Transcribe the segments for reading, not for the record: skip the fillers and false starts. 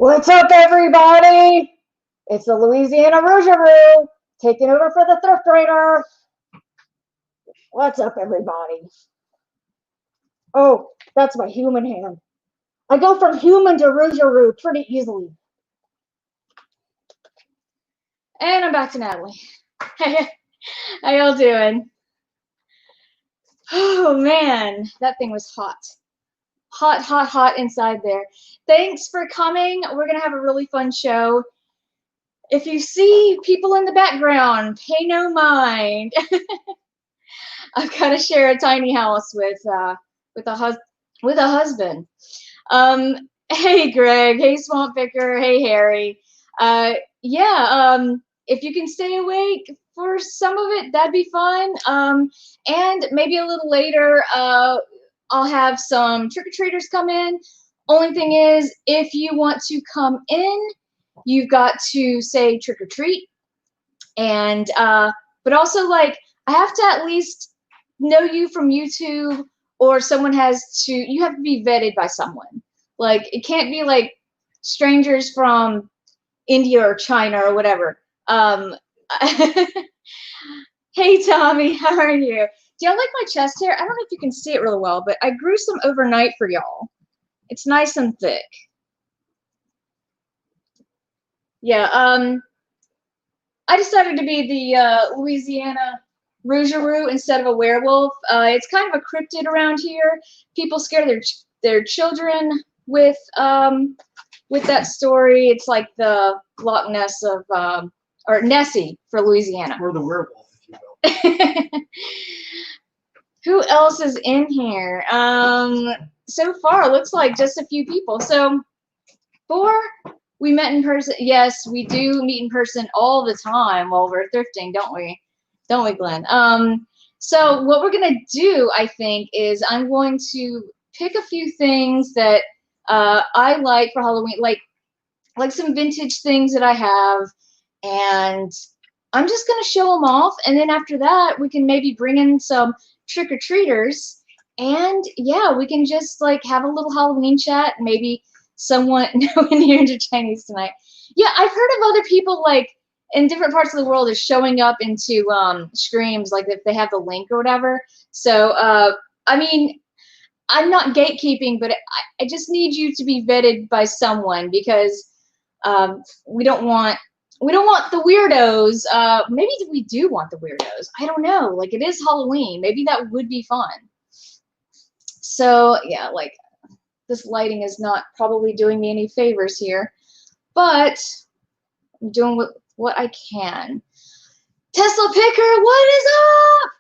What's up, everybody? It's the Louisiana Rougarou taking over for the Thrift Raider. What's up, everybody? Oh, that's my human hand. I go from human to Rougarou pretty easily. And I'm back to Natalie. How y'all doing? Oh, man, that thing was hot. Hot, hot, hot inside there. Thanks for coming. We're going to have a really fun show. If you see people in the background, pay no mind. I've got to share a tiny house with a husband. Hey, Greg. Hey, Swamp Picker. Hey, Harry. If you can stay awake for some of it, that'd be fun. And maybe a little later, I'll have some trick-or-treaters come in. Only thing is, if you want to come in, you've got to say trick or treat. And, but also, like, I have to at least know you from YouTube, or someone you have to be vetted by someone. Like, it can't be like strangers from India or China or whatever. Hey, Tommy, how are you? Do y'all like my chest hair? I don't know if you can see it really well, but I grew some overnight for y'all. It's nice and thick. Yeah, I decided to be the Louisiana Rougarou instead of a werewolf. It's kind of a cryptid around here. People scare their children with that story. It's like the Loch Ness of or Nessie for Louisiana. Or the werewolf, if you will. Who else is in here? So far, it looks like just a few people. So, we met in person. Yes, we do meet in person all the time while we're thrifting, don't we? Don't we, Glenn? So what we're gonna do, I think, is I'm going to pick a few things that I like for Halloween, like some vintage things that I have, and I'm just gonna show them off. And then after that, we can maybe bring in some trick-or-treaters, and yeah, we can just like have a little Halloween chat. Maybe someone here into Chinese tonight. Yeah, I've heard of other people like in different parts of the world is showing up into streams, like if they have the link or whatever. So I mean, I'm not gatekeeping, but I just need you to be vetted by someone, because we don't want the weirdos. Maybe we do want the weirdos. I don't know. Like, it is Halloween. Maybe that would be fun. So yeah, like, this lighting is not probably doing me any favors here, but I'm doing what I can. Tesla Picker, what is up?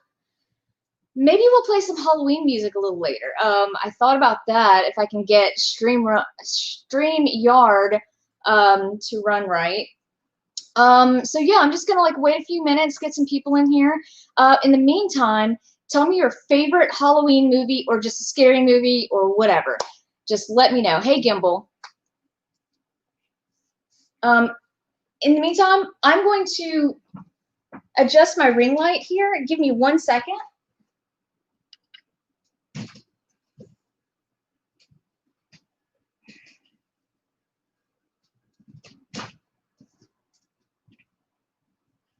Maybe we'll play some Halloween music a little later. I thought about that, if I can get StreamYard to run right. So yeah, I'm just gonna like wait a few minutes, get some people in here. In the meantime, tell me your favorite Halloween movie, or just a scary movie, or whatever. Just let me know. Hey, Gimbal. In the meantime, I'm going to adjust my ring light here. Give me 1 second.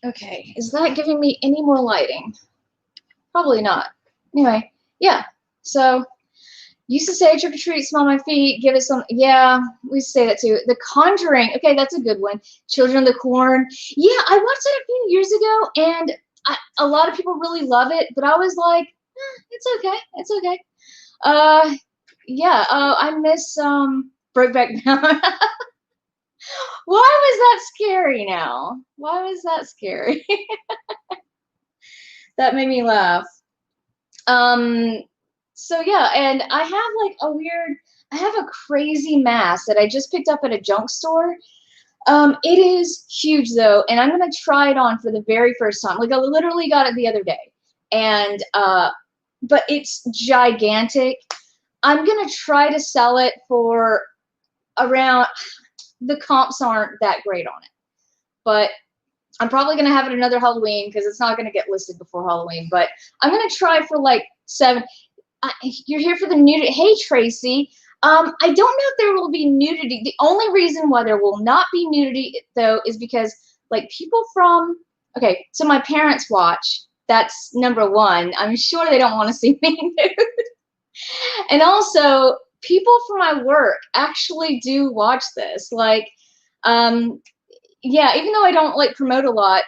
Okay, is that giving me any more lighting? Probably not. Anyway, yeah, so used to say trick or treat, smell my feet, give it some. Yeah, we say that too. The Conjuring. Okay, that's a good one. Children of the Corn. Yeah, I watched it a few years ago, and a lot of people really love it, but I was like, it's okay. It's okay. Yeah, I miss Brokeback Mountain. Why was that scary now? Why was that scary? That made me laugh. So yeah, and I have like I have a crazy mask that I just picked up at a junk store. It is huge though, and I'm gonna try it on for the very first time. Like, I literally got it the other day, and but it's gigantic. I'm gonna try to sell it for around, the comps aren't that great on it, but I'm probably gonna have it another Halloween, because it's not gonna get listed before Halloween. But I'm gonna try for like 7. You're here for the new. Hey, Tracy. I don't know if there will be nudity. The only reason why there will not be nudity, though, is because, like, people from, okay, so my parents watch. That's number one. I'm sure they don't want to see me nude. And also, people from my work actually do watch this. Like, yeah, even though I don't, like, promote a lot,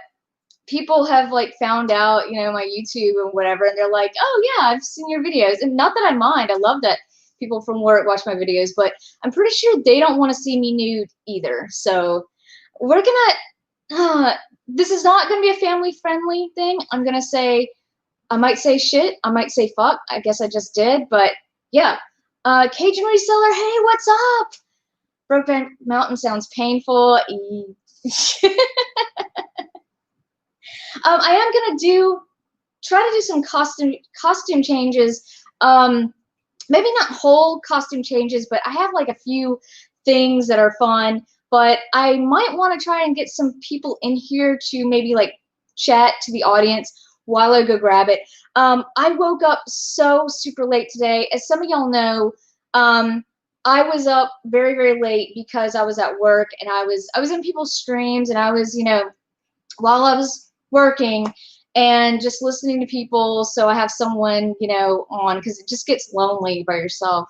people have, like, found out, you know, my YouTube and whatever, and they're like, oh, yeah, I've seen your videos. And not that I mind. I love that people from work watch my videos, but I'm pretty sure they don't want to see me nude either. So we're gonna, this is not gonna be a family-friendly thing. I'm gonna say, I might say shit. I might say fuck. I guess I just did, but yeah. Cajun Reseller, hey, what's up? Brokeback Mountain sounds painful. I am gonna try to do some costume changes. Maybe not whole costume changes, but I have like a few things that are fun. But I might want to try and get some people in here to maybe like chat to the audience while I go grab it. I woke up so super late today. As some of y'all know, I was up very, very late because I was at work and I was in people's streams and I was, you know, while I was working and just listening to people, so I have someone, you know, on, because it just gets lonely by yourself.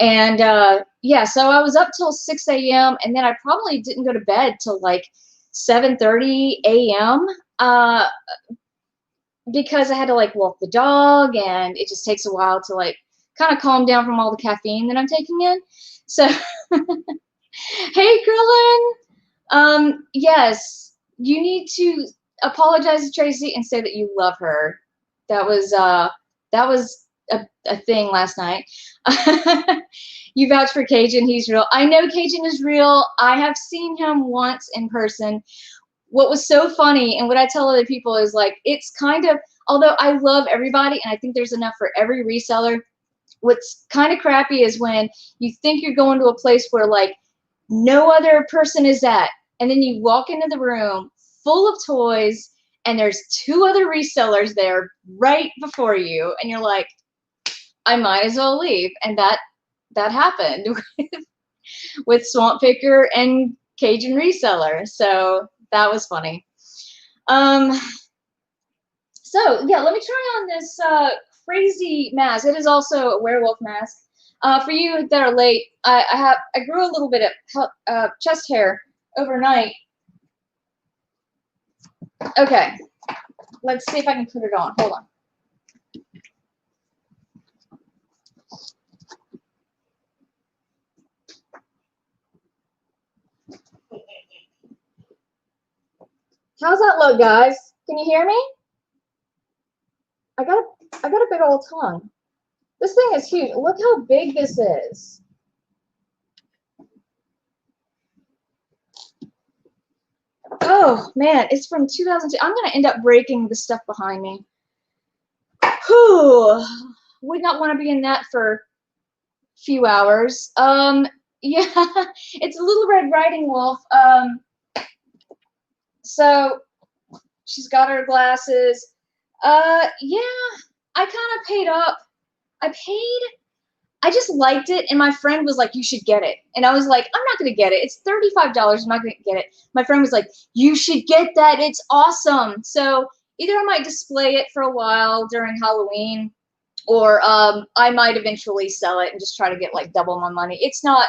And yeah, so I was up till 6 a.m. and then I probably didn't go to bed till like 7:30 a.m. Because I had to like walk the dog, and it just takes a while to like kind of calm down from all the caffeine that I'm taking in. So, hey, Krillin. Yes, you need to apologize to Tracy and say that you love her. That was a thing last night. You vouch for Cajun, he's real. I know Cajun is real. I have seen him once in person. What was so funny, and what I tell other people is like, it's kind of, although I love everybody and I think there's enough for every reseller, what's kind of crappy is when you think you're going to a place where like no other person is at, and then you walk into the room full of toys and there's two other resellers there right before you, and you're like, I might as well leave. And that happened with Swamp Picker and Cajun Reseller. So that was funny. So yeah, let me try on this crazy mask. It is also a werewolf mask. For you that are late, I grew a little bit of chest hair overnight. Okay, let's see if I can put it on. Hold on. How's that look, guys? Can you hear me? I got a big old tongue. This thing is huge. Look how big this is. Oh man, it's from 2002. I'm gonna end up breaking the stuff behind me. Whew. Would not want to be in that for a few hours. Yeah, it's a Little Red Riding Wolf. So she's got her glasses. Yeah, I kind of paid up. I just liked it, and my friend was like, you should get it. And I was like, I'm not going to get it. It's $35. I'm not going to get it. My friend was like, you should get that. It's awesome. So either I might display it for a while during Halloween, or I might eventually sell it and just try to get like double my money. It's not,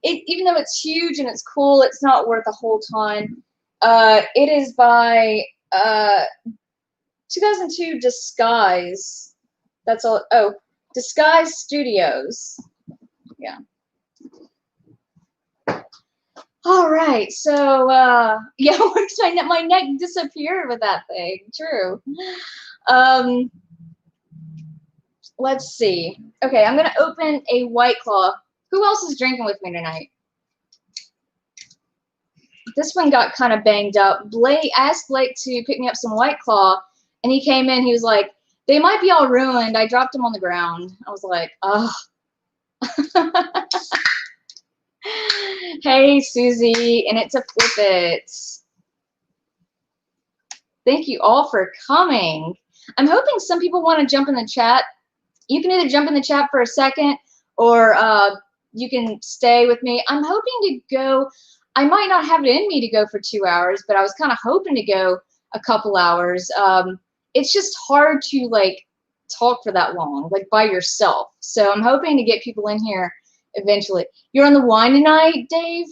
even though it's huge and it's cool, it's not worth a whole ton. It is by 2002 Disguise. That's all. Oh, Disguise Studios. Yeah. All right. So yeah, my neck disappeared with that thing. True. Let's see. Okay, I'm gonna open a White Claw. Who else is drinking with me tonight? This one got kind of banged up. Blake asked Blake to pick me up some White Claw, and he came in. He was like, they might be all ruined. I dropped them on the ground. I was like, oh. Hey, Susie, and it's a Flip It. Thank you all for coming. I'm hoping some people want to jump in the chat. You can either jump in the chat for a second, or you can stay with me. I'm hoping to go. I might not have it in me to go for 2 hours, but I was kind of hoping to go a couple hours. It's just hard to like talk for that long, like by yourself. So I'm hoping to get people in here eventually. You're on the wine tonight, Dave?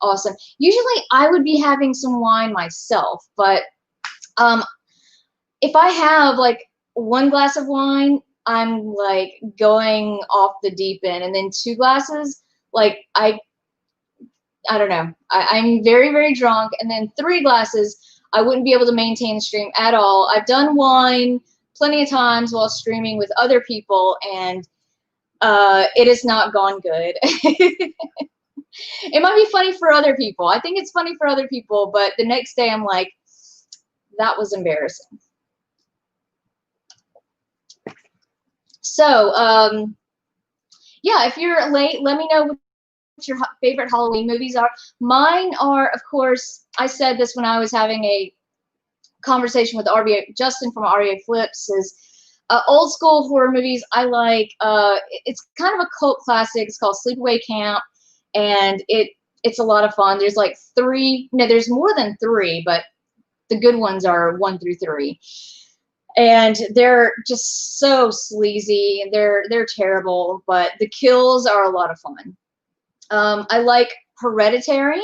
Awesome. Usually I would be having some wine myself, but if I have like 1 glass of wine, I'm like going off the deep end, and then 2 glasses, like I don't know. I'm very, very drunk, and then 3 glasses, I wouldn't be able to maintain the stream at all. I've done wine plenty of times while streaming with other people, and it has not gone good. It might be funny for other people. I think it's funny for other people, but the next day I'm like, that was embarrassing. So, yeah, if you're late, let me know what your favorite Halloween movies are. Mine are, of course, I said this when I was having a conversation with RBA, Justin from RBA Flips, is old school horror movies. I like, it's kind of a cult classic. It's called Sleepaway Camp, and it's a lot of fun. There's like 3, no, there's more than 3, but the good ones are 1 through 3. And they're just so sleazy. They're terrible, but the kills are a lot of fun. I like Hereditary.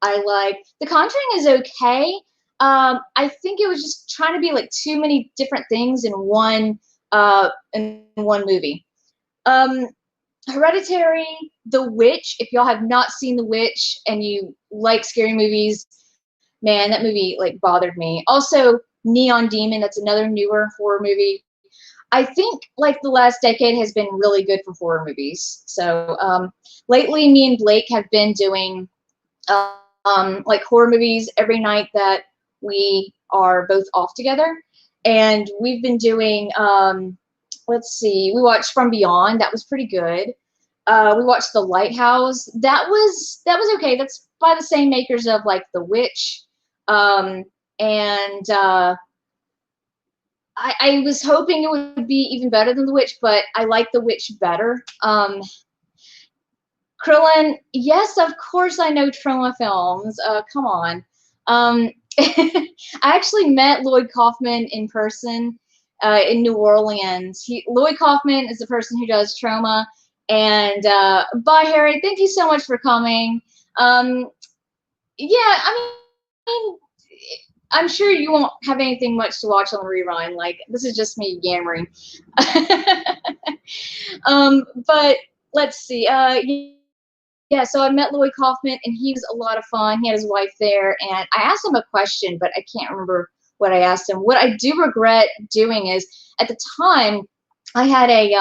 I like The Conjuring is okay. I think it was just trying to be like too many different things in one movie. Hereditary, The Witch. If y'all have not seen The Witch and you like scary movies, man, that movie like bothered me. Also, Neon Demon. That's another newer horror movie. I think like the last decade has been really good for horror movies. So lately, me and Blake have been doing like horror movies every night that we are both off together, and we've been doing. Let's see, we watched From Beyond. That was pretty good. We watched The Lighthouse. That was okay. That's by the same makers of like The Witch, and I was hoping it would be even better than The Witch, but I like The Witch better. Krillin, yes, of course I know Troma Films. Come on. I actually met Lloyd Kaufman in person in New Orleans. Lloyd Kaufman is the person who does Troma. And bye, Harry. Thank you so much for coming. Yeah, I mean, I'm sure you won't have anything much to watch on the rerun. Like, this is just me yammering. But let's see. Yeah, so I met Lloyd Kaufman, and he was a lot of fun. He had his wife there, and I asked him a question, but I can't remember what I asked him. What I do regret doing is, at the time, I had a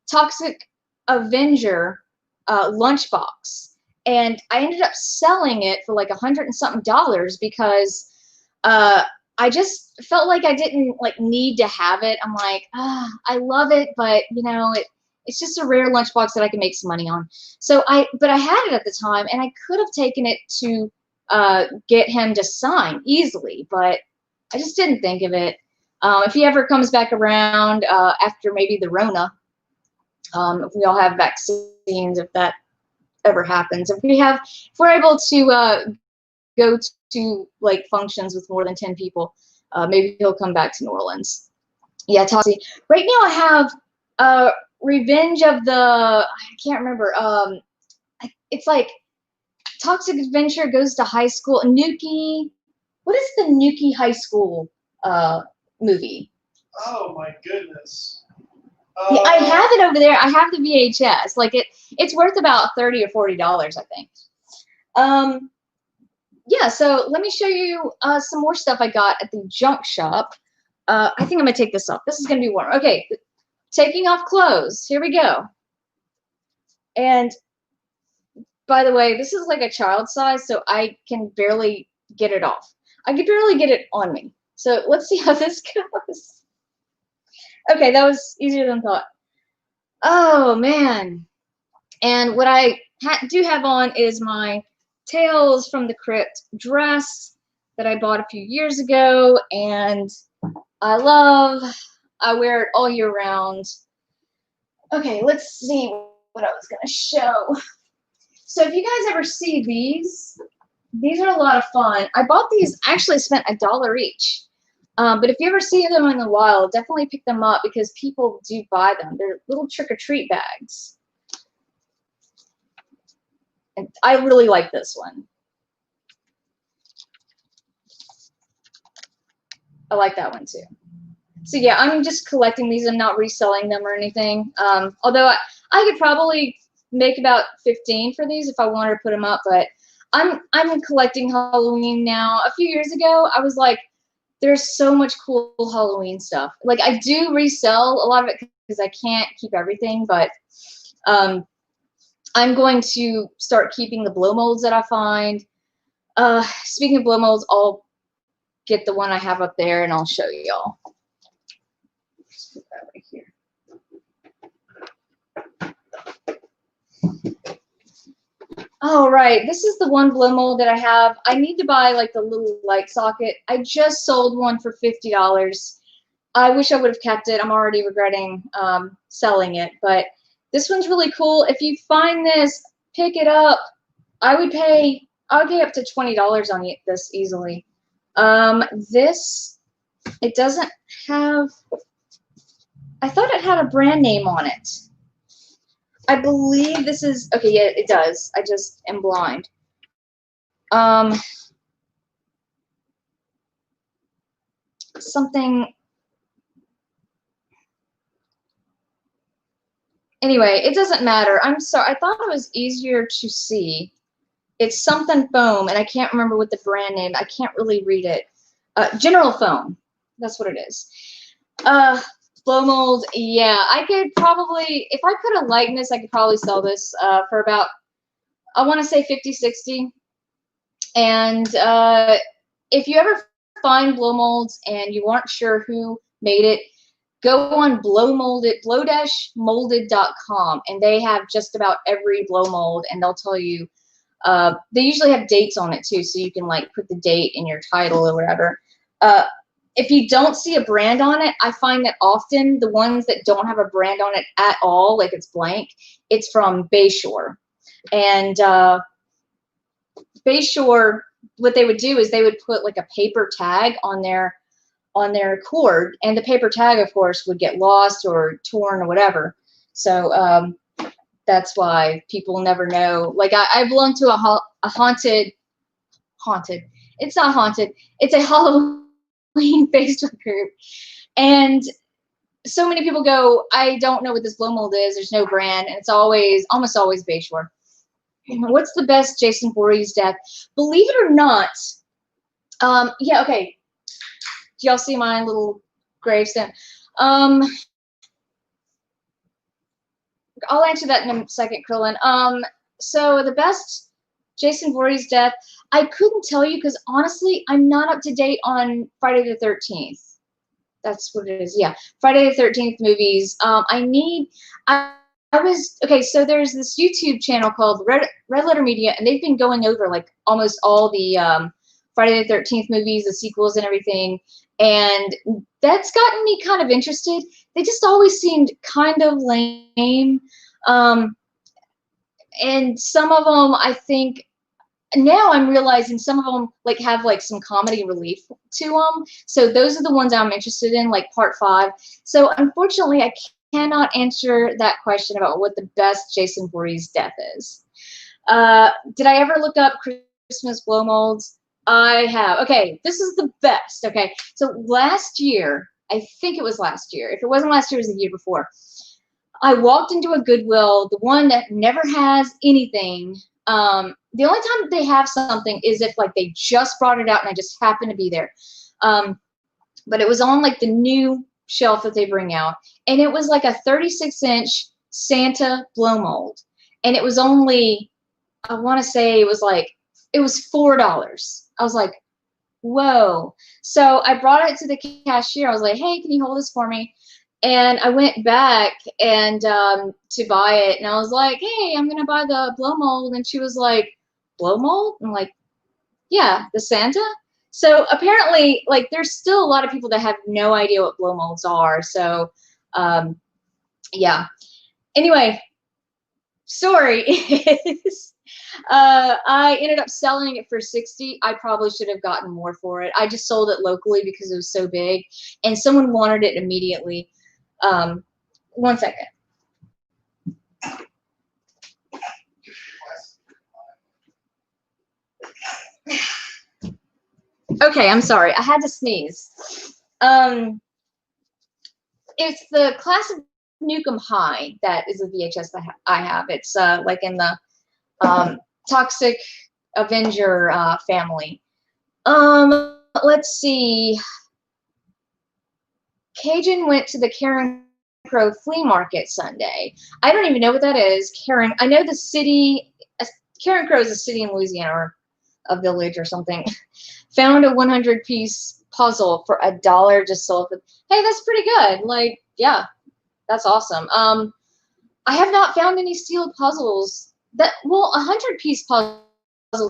Toxic Avenger lunchbox, and I ended up selling it for like $100 and something because I just felt like I didn't like need to have it. I'm like, I love it, but you know, it's just a rare lunchbox that I can make some money on. So but I had it at the time, and I could have taken it to get him to sign easily, but I just didn't think of it. If he ever comes back around after maybe the Rona, if we all have vaccines, if that ever happens, if we're able to go to like functions with more than 10 people, maybe he'll come back to New Orleans. Yeah, Toxie. Right now I have Revenge of the, I can't remember. It's like Toxic Adventure goes to high school. Nuki, what is the Nuki high school movie? Oh my goodness. Yeah, I have it over there. I have the VHS. Like it's worth about $30 or $40, I think. Yeah, so let me show you some more stuff I got at the junk shop. I think I'm gonna take this off. This is gonna be warm. Okay, taking off clothes. Here we go. And by the way, this is like a child size, so I can barely get it off. I can barely get it on me. So let's see how this goes. Okay, that was easier than thought. Oh, man. And what I do have on is my Tales from the Crypt dress that I bought a few years ago, and I wear it all year round. Okay, let's see what I was gonna show. So if you guys ever see these are a lot of fun. I bought these, actually spent $1 each. But if you ever see them in the wild, definitely pick them up because people do buy them. They're little trick-or-treat bags. And I really like this one. I like that one too. So yeah, I'm just collecting these. I'm not reselling them or anything. Although I could probably make about 15 for these if I wanted to put them up, but I'm collecting Halloween now. A few years ago, I was like, there's so much cool Halloween stuff. Like I do resell a lot of it because I can't keep everything, but I'm going to start keeping the blow molds that I find. Speaking of blow molds, I'll get the one I have up there and I'll show y'all. Just put that right here. All right, this is the one blow mold that I have. I need to buy like the little light socket. I just sold one for $50. I wish I would have kept it. I'm already regretting selling it, but this one's really cool. If you find this, pick it up. I would pay up to $20 on this easily. This, it doesn't have, I thought it had a brand name on it. I believe this is, okay, yeah, it does. I just am blind. Something, anyway, it doesn't matter. I'm sorry, I thought it was easier to see. It's something foam, and I can't remember what the brand name, I can't really read it. General Foam, that's what it is. Blow mold, yeah, I could probably, if I put a likeness, I could probably sell this for about, I want to say 50, 60. And if you ever find blow molds and you aren't sure who made it, go on blow-molded.com, and they have just about every blow mold, and they'll tell you, they usually have dates on it too, so you can like put the date in your title or whatever. If you don't see a brand on it, I find that often the ones that don't have a brand on it at all, like it's blank, it's from Bayshore. And Bayshore, what they would do is they would put like a paper tag on their cord, and the paper tag, of course, would get lost or torn or whatever. So that's why people never know. Like I belong to a haunted. It's not haunted. It's a Halloween Facebook group, and so many people go, I don't know what this blow mold is. There's no brand, and it's almost always Bayshore. What's the best Jason Voorhees death? Believe it or not, yeah, okay. Do y'all see my little gravestone? I'll answer that in a second, Krillin. So the best Jason Voorhees death, I couldn't tell you because honestly, I'm not up to date on Friday the 13th. That's what it is. Yeah, Friday the 13th movies. Okay, so there's this YouTube channel called Red Letter Media, and they've been going over like almost all the Friday the 13th movies, the sequels and everything, and that's gotten me kind of interested. They just always seemed kind of lame, and some of them, I think, now I'm realizing some of them like have like some comedy relief to them. So those are the ones I'm interested in, like part 5. So unfortunately, I cannot answer that question about what the best Jason Voorhees death is. Did I ever look up Christmas blow molds? I have. Okay, this is the best. Okay, so last year, I think it was last year. If it wasn't last year, it was the year before. I walked into a Goodwill, the one that never has anything. The only time that they have something is if like they just brought it out and I just happened to be there. But it was on like the new shelf that they bring out, and it was like a 36-inch Santa blow mold, and it was only, I want to say it was $4. I was like, whoa. So I brought it to the cashier. I was like, hey, can you hold this for me? And I went back and to buy it, and I was like, hey, I'm gonna buy the blow mold, and she was like, blow mold? I'm like, yeah, the Santa. So apparently, like, there's still a lot of people that have no idea what blow molds are. So, yeah. Anyway, story is I ended up selling it for 60. I probably should have gotten more for it. I just sold it locally because it was so big and someone wanted it immediately. 1 second. Okay, I'm sorry. I had to sneeze. It's the classic Nukem High that is a VHS that I have. It's like in the Toxic Avenger family. Let's see. Cajun went to the Karen Crow flea market Sunday. I don't even know what that is. Karen, I know the city. Karen Crow is a city in Louisiana or a village or something. Found a 100-piece puzzle for $1. Just sold it. Hey, that's pretty good. Like, yeah, that's awesome. I have not found any sealed puzzles. Well, 100-piece puzzle.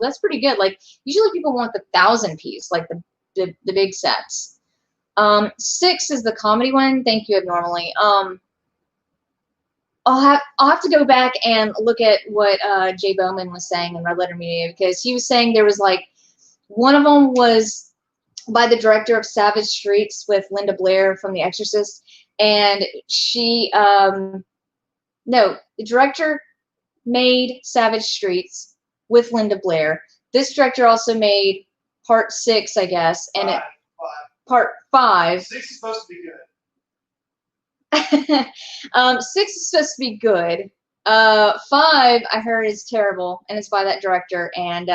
That's pretty good. Like, usually people want the 1,000-piece, like the big sets. 6 is the comedy one. Thank you, abnormally. I'll have to go back and look at what Jay Bowman was saying in Red Letter Media, because he was saying there was like one of them was by the director of Savage Streets with Linda Blair from The Exorcist, and she no, the director made Savage Streets with Linda Blair. This director also made part 6, I guess, and part 5. 6 is supposed to be good. 6 is supposed to be good. 5 I heard is terrible, and it's by that director, and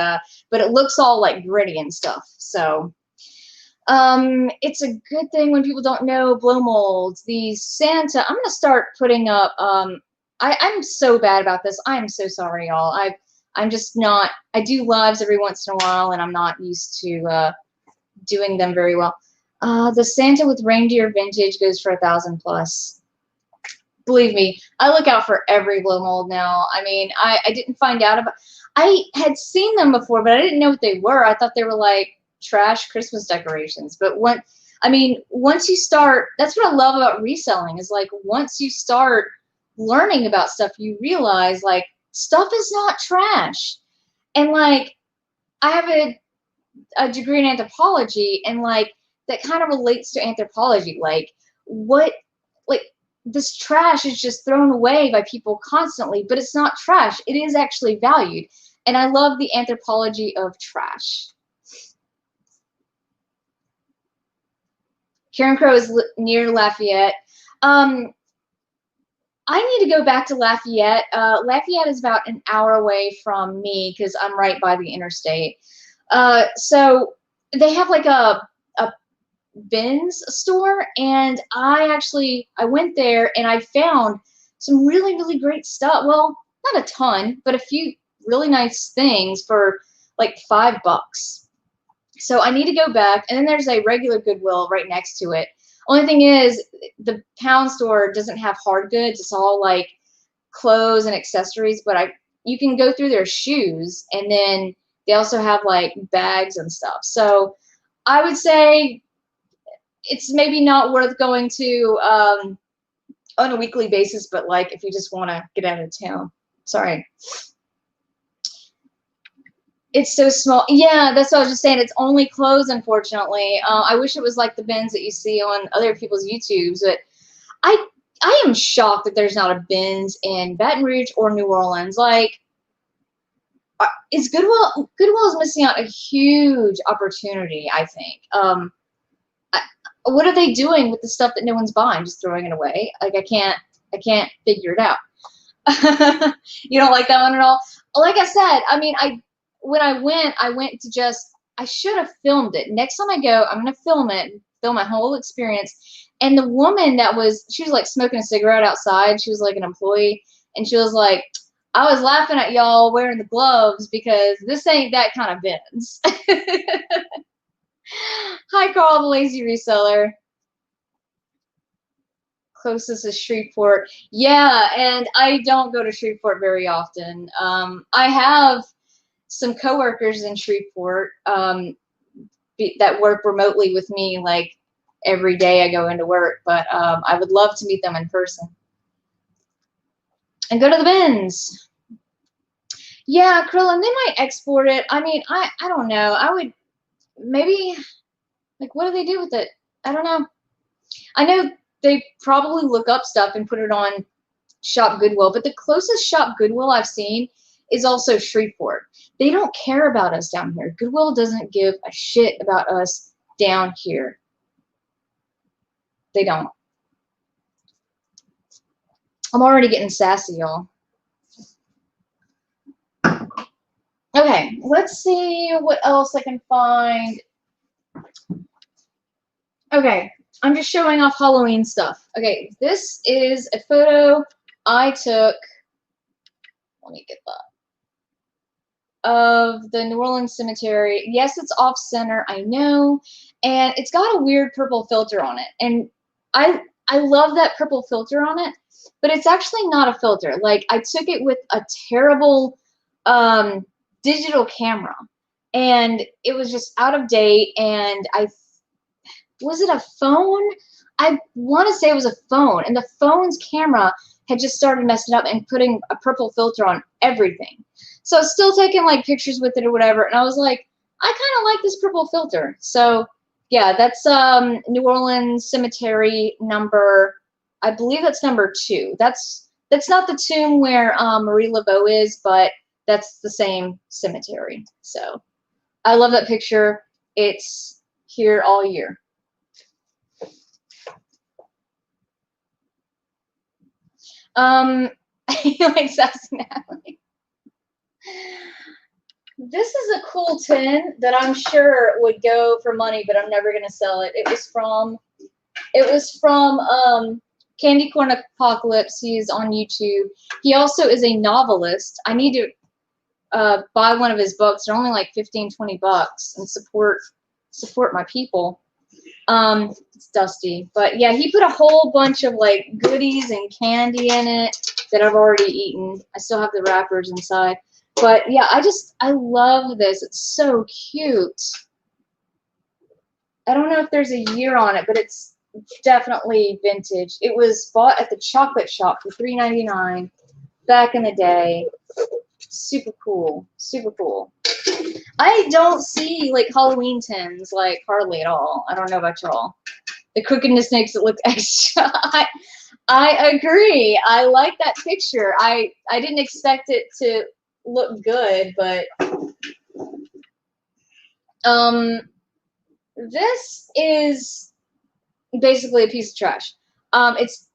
but it looks all like gritty and stuff. So it's a good thing when people don't know blow molds. The Santa, I'm gonna start putting up. I'm so bad about this. I'm so sorry, y'all. I'm just not. I do lives every once in a while, and I'm not used to doing them very well. The Santa with reindeer vintage goes for 1,000 plus. Believe me, I look out for every blow mold now. I mean, I didn't find out about. I had seen them before, but I didn't know what they were. I thought they were like trash Christmas decorations. But once you start, that's what I love about reselling. Is like once you start learning about stuff, you realize like stuff is not trash. And like I have a degree in anthropology, and like that kind of relates to anthropology. Like this trash is just thrown away by people constantly, but it's not trash. It is actually valued. And I love the anthropology of trash. Karen Crow is near Lafayette. I need to go back to Lafayette. Lafayette is about an hour away from me because I'm right by the interstate. So they have like a Ben's store, and I went there and I found some really, really great stuff. Well, not a ton, but a few really nice things for like $5. So I need to go back, and then there's a regular Goodwill right next to it. Only thing is, the pound store doesn't have hard goods. It's all like clothes and accessories, but you can go through their shoes, and then they also have like bags and stuff. So I would say it's maybe not worth going to on a weekly basis, but like if you just want to get out of town. Sorry. It's so small. Yeah, that's what I was just saying. It's only clothes, unfortunately. I wish it was like the bins that you see on other people's YouTubes, but I am shocked that there's not a bins in Baton Rouge or New Orleans. Like, is Goodwill is missing out a huge opportunity, I think. What are they doing with the stuff that no one's buying? Just throwing it away? Like I can't figure it out. You don't like that one at all? Like I said, I mean, when I went to just, I should have filmed it. Next time I go, I'm gonna film it, film my whole experience. And the woman she was like smoking a cigarette outside. She was like an employee, and she was like, I was laughing at y'all wearing the gloves because this ain't that kind of bins. Hi, Carl, the lazy reseller. Closest is Shreveport. Yeah, and I don't go to Shreveport very often. I have some coworkers in Shreveport that work remotely with me, like every day I go into work, but I would love to meet them in person and go to the bins. Yeah, Krillin, they might export it. I mean, I don't know. I would maybe, like, what do they do with it? I don't know. I know they probably look up stuff and put it on Shop Goodwill, but the closest Shop Goodwill I've seen is also Shreveport. They don't care about us down here. Goodwill doesn't give a shit about us down here. They don't. I'm already getting sassy, y'all. Okay, let's see what else I can find. Okay, I'm just showing off Halloween stuff. Okay, this is a photo I took. Let me get that. Of the New Orleans cemetery. Yes, it's off center, I know, and it's got a weird purple filter on it. And I love that purple filter on it, but it's actually not a filter. Like, I took it with a terrible digital camera, and it was just out of date. And was it a phone? I want to say it was a phone, and the phone's camera had just started messing up and putting a purple filter on everything. So I was still taking like pictures with it or whatever, and I was like, I kind of like this purple filter. So yeah, that's New Orleans Cemetery number, I believe that's number 2. That's not the tomb where Marie Laveau is, but that's the same cemetery. So I love that picture. It's here all year. Like Sassy Natalie. This is a cool tin that I'm sure would go for money, but I'm never gonna sell it. It was from Candy Corn Apocalypse. He's on YouTube. He also is a novelist. I need to buy one of his books. They're only like 15, 20 bucks, and support my people. It's dusty, but yeah, he put a whole bunch of like goodies and candy in it that I've already eaten. I still have the wrappers inside, but yeah, I love this. It's so cute. I don't know if there's a year on it, but it's definitely vintage. It was bought at the chocolate shop for $3.99 back in the day. Super cool, super cool. I don't see like Halloween tins like hardly at all. I don't know about y'all. The crookedness makes it look extra. I agree. I like that picture. I didn't expect it to look good, but this is basically a piece of trash. It's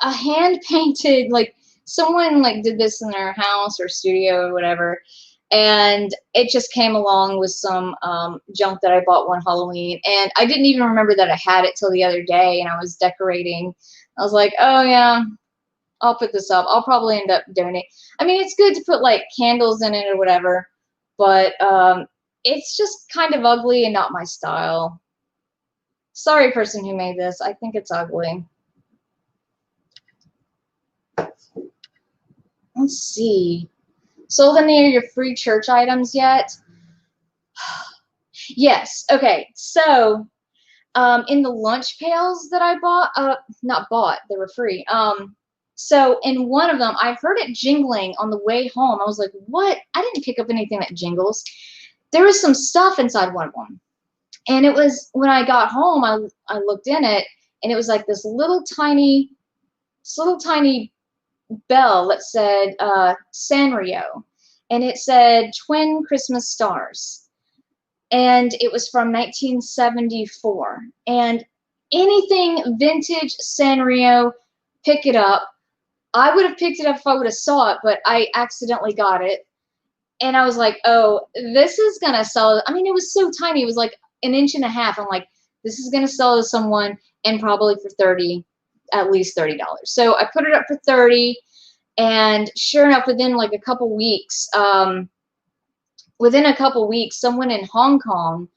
a hand painted, like someone like did this in their house or studio or whatever, and it just came along with some junk that I bought one Halloween, and I didn't even remember that I had it till the other day, and I was decorating. I was like, oh yeah, I'll put this up. I'll probably end up donating. I mean, it's good to put like candles in it or whatever, but it's just kind of ugly and not my style. Sorry, person who made this. I think it's ugly. Let's see. Sold any of your free church items yet? Yes. Okay. So, in the lunch pails that I bought, not bought, they were free. So in one of them, I heard it jingling on the way home. I was like, what? I didn't pick up anything that jingles. There was some stuff inside one of them. And it was, when I got home, I looked in it, and it was like this little tiny bell that said Sanrio, and it said Twin Christmas Stars, and it was from 1974. And anything vintage Sanrio, pick it up. I would have picked it up if I would have saw it, but I accidentally got it, and I was like, oh, this is gonna sell. I mean, it was so tiny. It was like an inch and a half. I'm like, this is gonna sell to someone, and probably for at least $30. So I put it up for 30, and sure enough, within a couple weeks, someone in Hong Kong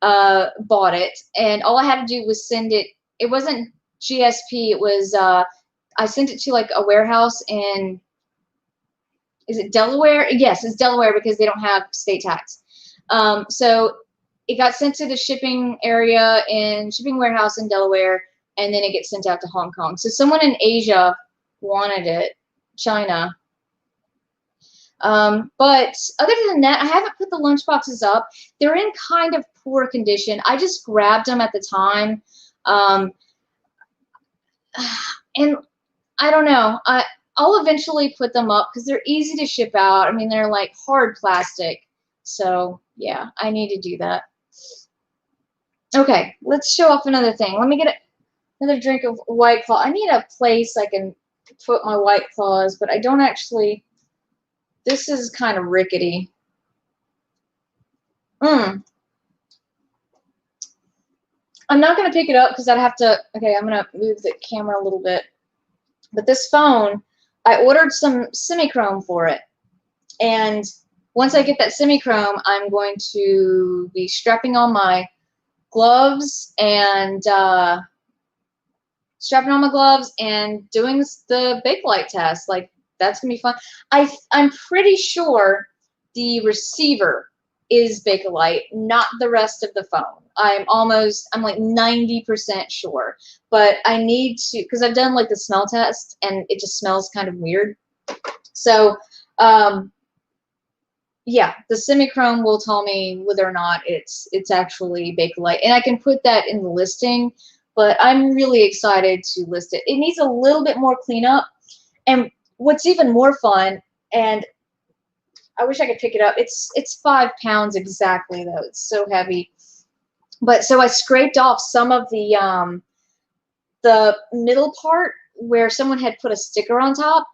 bought it, and all I had to do was send it. It wasn't GSP. It was I sent it to like a warehouse in, is it Delaware? Yes, it's Delaware because they don't have state tax. So it got sent to the shipping warehouse in Delaware, and then it gets sent out to Hong Kong. So someone in Asia wanted it, China. But other than that, I haven't put the lunch boxes up. They're in kind of poor condition. I just grabbed them at the time. And I don't know. I'll eventually put them up because they're easy to ship out. I mean, they're like hard plastic. So, yeah, I need to do that. Okay, let's show off another thing. Let me get another drink of White Claw. I need a place I can put my White Claws, but I don't actually. This is kind of rickety. I'm not going to pick it up because I'd have to. Okay, I'm going to move the camera a little bit. But this phone, I ordered some semi-chrome for it. And once I get that semi-chrome, I'm going to be strapping on my gloves and doing the Bakelite test. Like, that's going to be fun. I'm pretty sure the receiver is Bakelite, not the rest of the phone. I'm like 90% sure. But I need to, because I've done like the smell test and it just smells kind of weird. So, yeah, the semi-chrome will tell me whether or not it's actually Bakelite. And I can put that in the listing, but I'm really excited to list it. It needs a little bit more cleanup. And what's even more fun, and I wish I could pick it up, it's 5 pounds exactly, though. It's so heavy. But so I scraped off some of the middle part where someone had put a sticker on top,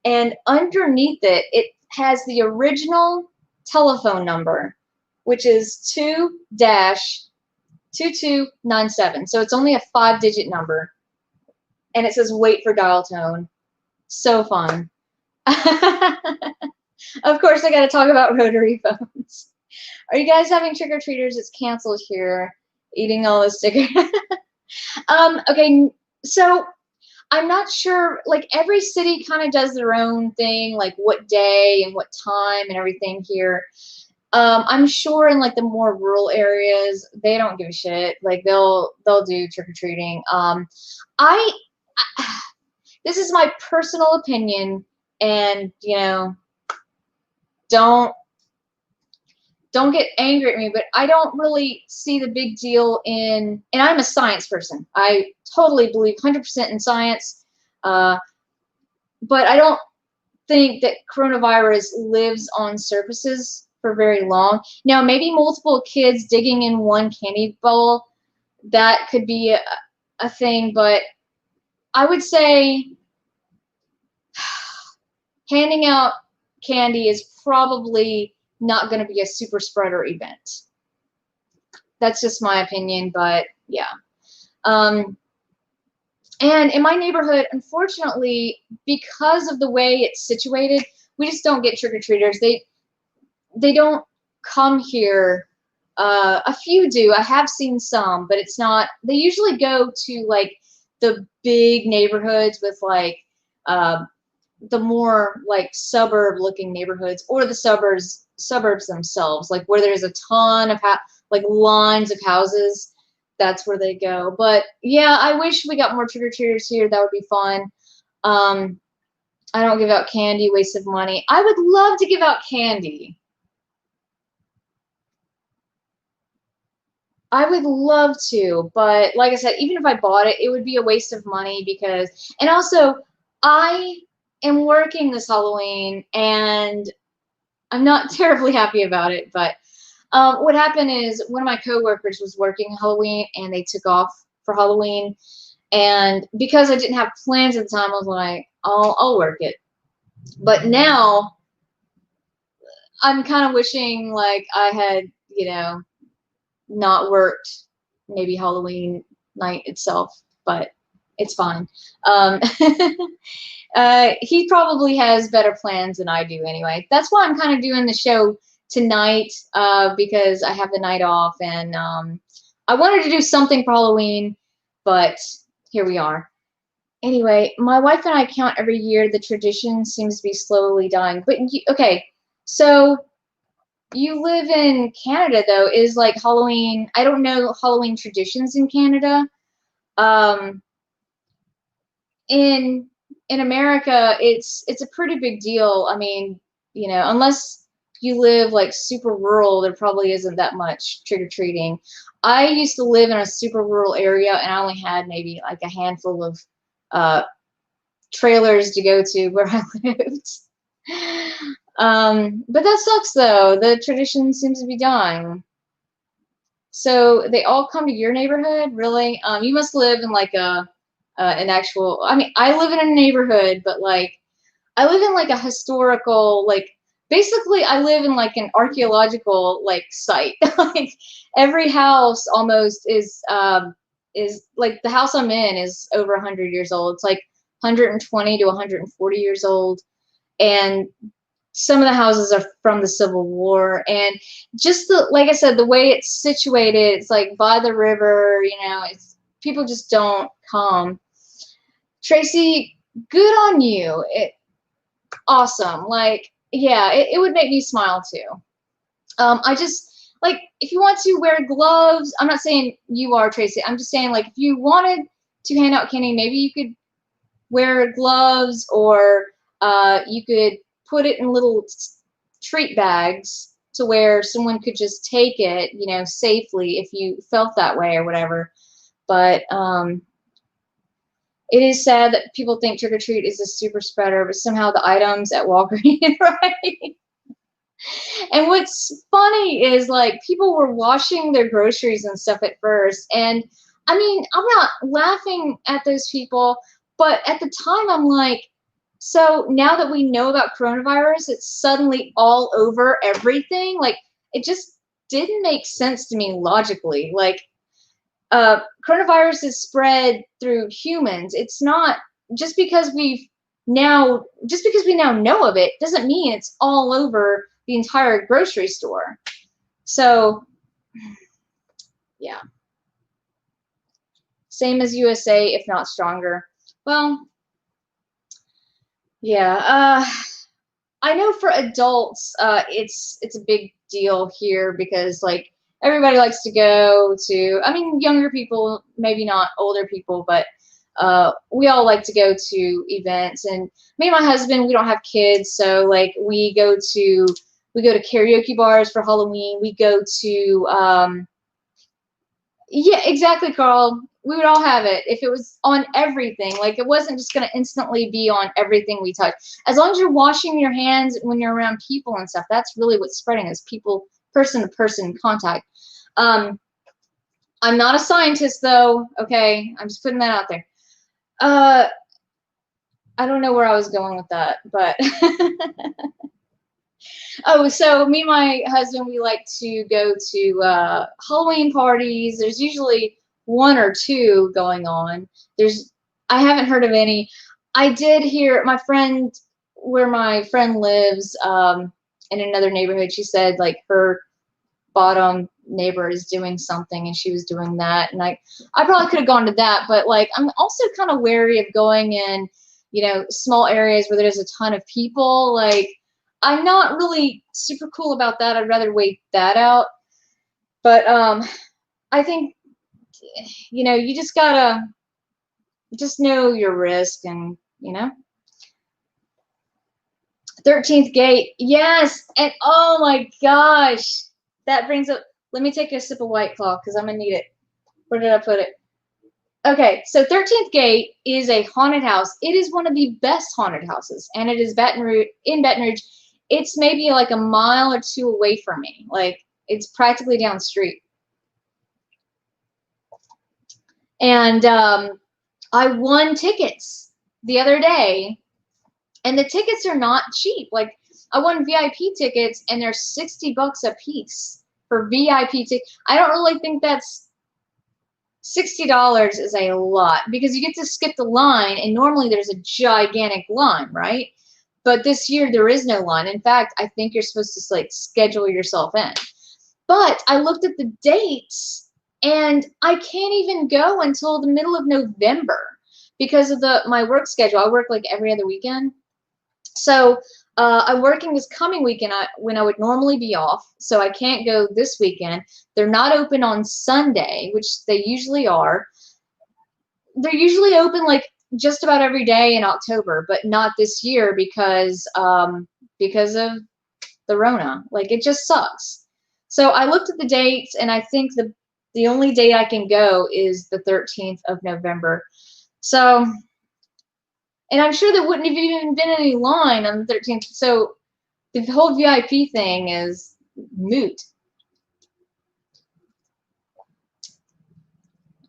and underneath it, it has the original telephone number, which is 2-2297. So it's only a 5-digit number, and it says wait for dial tone. So fun. Of course, I got to talk about rotary phones. Are you guys having trick-or-treaters? It's canceled here. Eating all the stickers. Okay, so I'm not sure, like every city kind of does their own thing, like what day and what time and everything here. I'm sure in like the more rural areas, they don't give a shit. Like they'll do trick-or-treating. This is my personal opinion, and you know, don't get angry at me, but I don't really see the big deal in, and I'm a science person. I totally believe 100% in science, but I don't think that coronavirus lives on surfaces for very long. Now, maybe multiple kids digging in one candy bowl, that could be a thing, but I would say handing out candy is probably not going to be a super spreader event. That's just my opinion, but yeah. And in my neighborhood, unfortunately, because of the way it's situated, we just don't get trick-or-treaters. They don't come here. A few do. I have seen some, but it's not. They usually go to like the big neighborhoods with like the more like suburb-looking neighborhoods, or the suburbs themselves, like where there's a ton of like lines of houses. That's where they go. But yeah, I wish we got more trick-or-treaters here. That would be fun. I don't give out candy, waste of money. I would love to give out candy. I would love to, but like I said, even if I bought it, it would be a waste of money because, and also, I am working this Halloween, and I'm not terribly happy about it, but what happened is one of my coworkers was working Halloween, and they took off for Halloween, and because I didn't have plans at the time, I was like, I'll work it. But now, I'm kind of wishing like I had, you know, not worked maybe Halloween night itself, but it's fine. He probably has better plans than I do anyway. That's why I'm kind of doing the show tonight, because I have the night off, and I wanted to do something for Halloween, but here we are. Anyway, my wife and I count every year. The tradition seems to be slowly dying. But okay, so you live in Canada, though. Is like Halloween, I don't know Halloween traditions in Canada. In America, it's a pretty big deal. I mean, you know, unless you live like super rural, there probably isn't that much trick-or-treating. I used to live in a super rural area, and I only had maybe like a handful of trailers to go to where I lived. But that sucks though. The tradition seems to be dying. So they all come to your neighborhood, really? You must live in like an actual. I mean, I live in a neighborhood, but like I live in like a historical, like basically I live in like an archaeological like site. Like every house almost is like the house I'm in is over 100 years old. It's like 120 to 140 years old, and some of the houses are from the Civil War, and just the, like I said, the way it's situated, it's like by the river, you know, it's people just don't come. Tracy, good on you. Awesome. Like, yeah, it would make me smile too. I just, like, if you want to wear gloves, I'm not saying you are, Tracy. I'm just saying, like, if you wanted to hand out candy, maybe you could wear gloves, or you could put it in little treat bags to where someone could just take it, you know, safely if you felt that way or whatever. But it is sad that people think trick-or-treat is a super spreader, but somehow the items at Walgreens, right? And what's funny is like people were washing their groceries and stuff at first. And I mean, I'm not laughing at those people, but at the time I'm like, so now that we know about coronavirus, it's suddenly all over everything. Like it just didn't make sense to me logically. Like coronavirus is spread through humans. It's not just because we now know of it doesn't mean it's all over the entire grocery store. So yeah, same as USA, if not stronger. Well, yeah. I know for adults, it's a big deal here because like everybody likes to go to. I mean, younger people, maybe not older people, but we all like to go to events. And me and my husband, we don't have kids, so like we go to karaoke bars for Halloween. We go to yeah, exactly, Carl. We would all have it if it was on everything. Like it wasn't just gonna instantly be on everything we touch. As long as you're washing your hands when you're around people and stuff, that's really what's spreading is people, person to person contact. I'm not a scientist though. Okay, I'm just putting that out there. I don't know where I was going with that, but oh, so me and my husband, we like to go to Halloween parties. There's usually one or two going on. I haven't heard of any. I did hear where my friend lives, in another neighborhood, she said like her bottom neighbor is doing something and she was doing that. And I probably could have gone to that, but like I'm also kind of wary of going in, you know, small areas where there's a ton of people. Like I'm not really super cool about that. I'd rather wait that out. But I think, you know, you just gotta just know your risk and, you know. 13th gate, yes. And oh my gosh, that brings up, let me take a sip of White Claw because I'm gonna need it. Where did I put it? Okay, so 13th Gate is a haunted house. It is one of the best haunted houses, and it is in Baton Rouge. It's maybe like a mile or two away from me. Like, it's practically down the street. And I won tickets the other day, and the tickets are not cheap. Like, I won VIP tickets, and they're $60 a piece for VIP tickets. I don't really think that's $60 is a lot because you get to skip the line, and normally there's a gigantic line, right? But this year there is no line. In fact, I think you're supposed to like schedule yourself in. But I looked at the dates, and I can't even go until the middle of November because of my work schedule. I work like every other weekend. So I'm working this coming weekend when I would normally be off, so I can't go this weekend. They're not open on Sunday, which they usually are. They're usually open like just about every day in October, but not this year because because of the Rona. Like, it just sucks. So I looked at the dates, and I think the only date I can go is the 13th of November. So, and I'm sure there wouldn't have even been any line on the 13th. So the whole VIP thing is moot.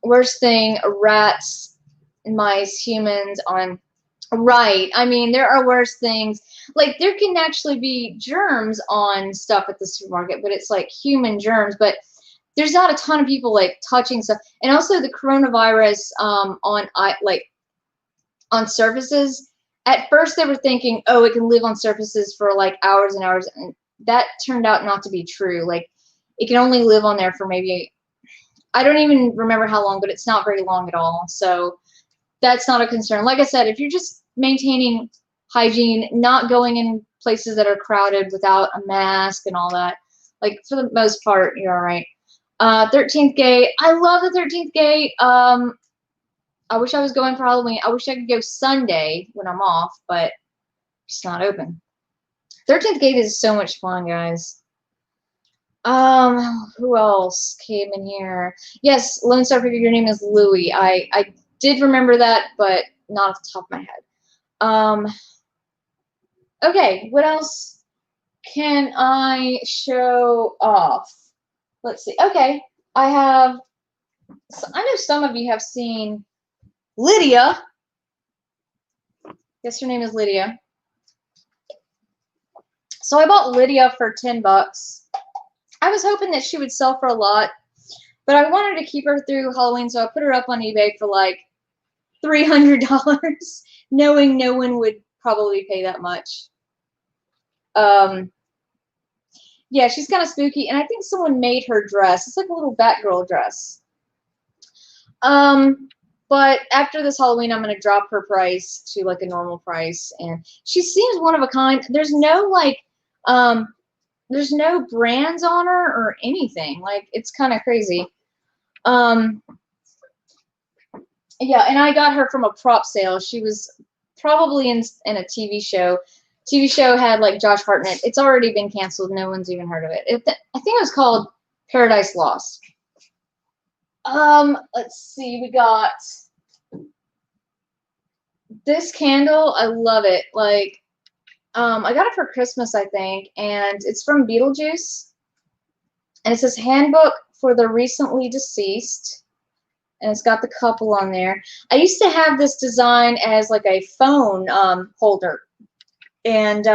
Worst thing, rats, mice, humans on. Right. I mean, there are worse things. Like, there can actually be germs on stuff at the supermarket, but it's like human germs. But there's not a ton of people like touching stuff. And also the coronavirus on surfaces. At first they were thinking, oh, it can live on surfaces for like hours and hours, and that turned out not to be true. Like, it can only live on there for maybe, I don't even remember how long, but it's not very long at all. So that's not a concern. Like I said, if you're just maintaining hygiene, not going in places that are crowded without a mask and all that, like, for the most part, you're all right. 13th gate. I love the 13th gate. I wish I was going for Halloween. I wish I could go Sunday when I'm off, but it's not open. 13th gate is so much fun, guys. Who else came in here? Yes, Lone Star Figure, your name is Louie. I did remember that, but not off the top of my head. Okay, what else can I show off? Let's see. Okay, I know some of you have seen Lydia. Yes, her name is Lydia. So I bought Lydia for $10. I was hoping that she would sell for a lot, but I wanted to keep her through Halloween, so I put her up on eBay for like $300, knowing no one would probably pay that much. Yeah, she's kind of spooky, and I think someone made her dress. It's like a little Batgirl dress. But after this Halloween, I'm going to drop her price to like a normal price, and she seems one of a kind. There's no like, there's no brands on her or anything. Like, it's kind of crazy. Yeah, and I got her from a prop sale. She was probably in a TV show. TV show had like Josh Hartnett. It's already been canceled. No one's even heard of it. I think it was called Paradise Lost. Let's see. We got this candle. I love it. Like, I got it for Christmas, I think, and it's from Beetlejuice. And it says Handbook for the Recently Deceased. And it's got the couple on there. I used to have this design as like a phone holder. And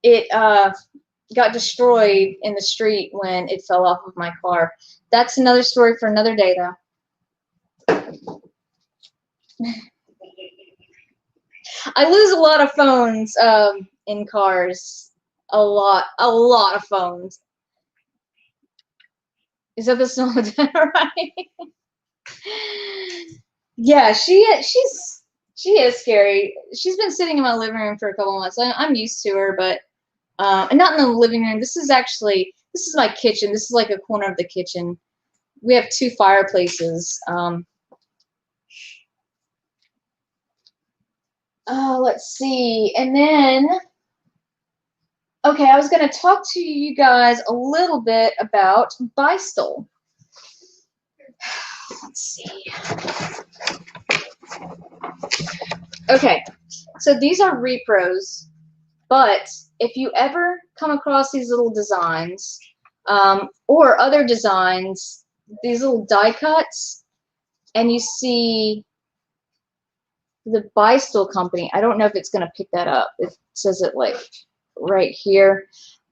it got destroyed in the street when it fell off of my car. That's another story for another day, though. I lose a lot of phones in cars. A lot of phones. Is that the snow? Right? Yeah, she is scary. She's been sitting in my living room for a couple months. I'm used to her, but and not in the living room. This is my kitchen. This is like a corner of the kitchen. We have two fireplaces. Let's see. And then, okay, I was going to talk to you guys a little bit about Bystol. Let's see. Okay, so these are repros, but if you ever come across these little designs or other designs, these little die cuts, and you see the Bystol company, I don't know if it's going to pick that up. It says it like right here,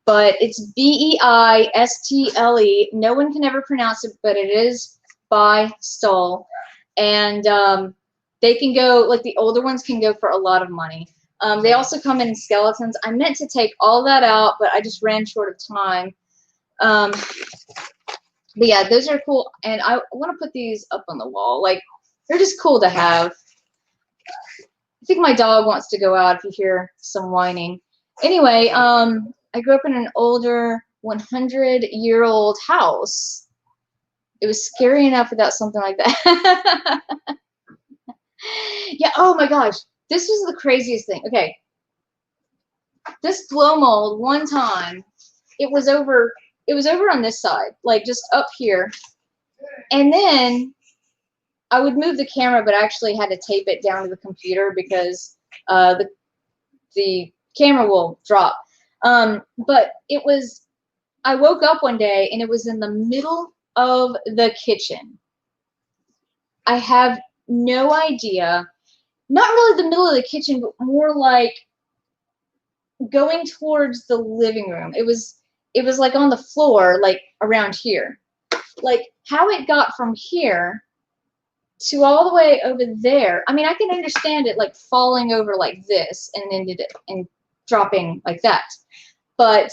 but it's B-E-I-S-T-L-E. No one can ever pronounce it, but it is Bystol, and they can go, like the older ones can go for a lot of money. They also come in skeletons. I meant to take all that out, but I just ran short of time. But yeah, those are cool, and I want to put these up on the wall. Like, they're just cool to have. I think my dog wants to go out if you hear some whining. Anyway, I grew up in an older 100-year-old house. It was scary enough without something like that. Yeah, oh my gosh. This was the craziest thing. Okay. this blow mold one time, it was over on this side, like just up here. And then I would move the camera, but I actually had to tape it down to the computer because the camera will drop. But it was, I woke up one day and it was in the middle of the kitchen. I have no idea. Not really the middle of the kitchen, but more like going towards the living room. It was like on the floor, like around here. Like how it got from here to all the way over there. I mean, I can understand it like falling over like this and dropping like that. But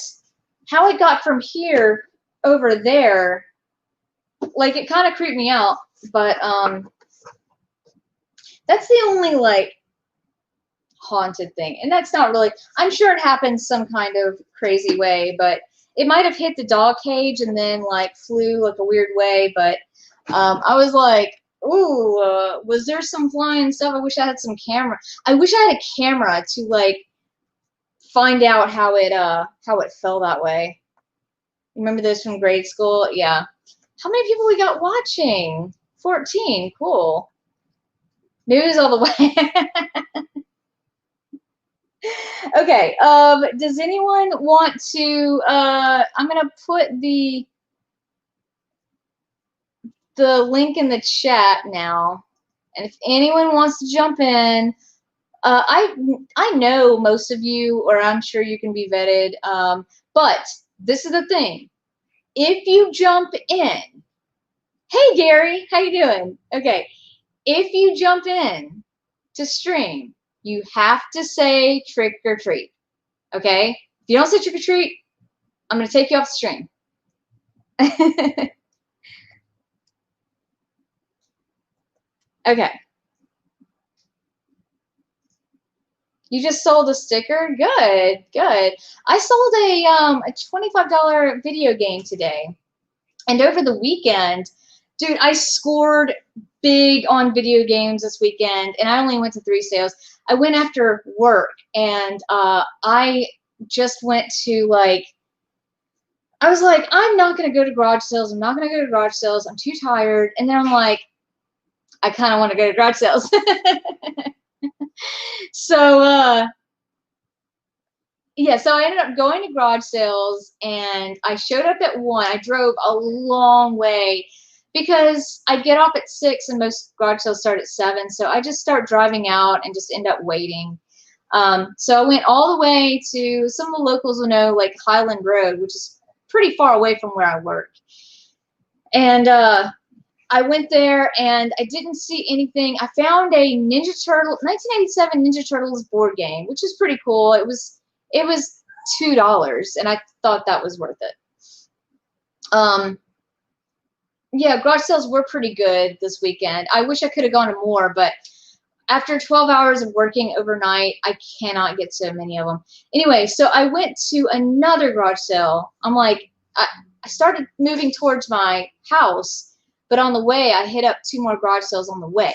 how it got from here over there, like it kind of creeped me out. But that's the only like haunted thing. And that's not really, I'm sure it happens some kind of crazy way, but it might have hit the dog cage and then like flew like a weird way. But I was like, ooh, was there some flying stuff? I wish I had some camera. I wish I had a camera to like find out how it fell that way. Remember those from grade school? Yeah. How many people we got watching? 14. Cool. News all the way. Okay. Does anyone want to? I'm gonna put the link in the chat now, and if anyone wants to jump in, I know most of you, or I'm sure you can be vetted. But this is the thing: if you jump in, hey Gary, how you doing? Okay, if you jump in to stream, you have to say trick or treat. Okay, if you don't say trick or treat, I'm gonna take you off the stream. Okay. You just sold a sticker? Good, good. I sold a $25 video game today. And over the weekend, dude, I scored big on video games this weekend, and I only went to 3 sales. I went after work, and I just went to like, I was like, I'm not going to go to garage sales. I'm not going to go to garage sales. I'm too tired. And then I'm like, I kind of want to go to garage sales. So, yeah, so I ended up going to garage sales, and I showed up at 1. I drove a long way because I get off at 6 and most garage sales start at 7. So I just start driving out and just end up waiting. So I went all the way to, some of the locals will know, like Highland Road, which is pretty far away from where I work. And I went there and I didn't see anything. I found a Ninja Turtle, 1987 Ninja Turtles board game, which is pretty cool. It was $2, and I thought that was worth it. Yeah, garage sales were pretty good this weekend. I wish I could have gone to more, but after 12 hours of working overnight, I cannot get to many of them. Anyway, so I went to another garage sale. I'm like, I started moving towards my house, but on the way, I hit up 2 more garage sales on the way.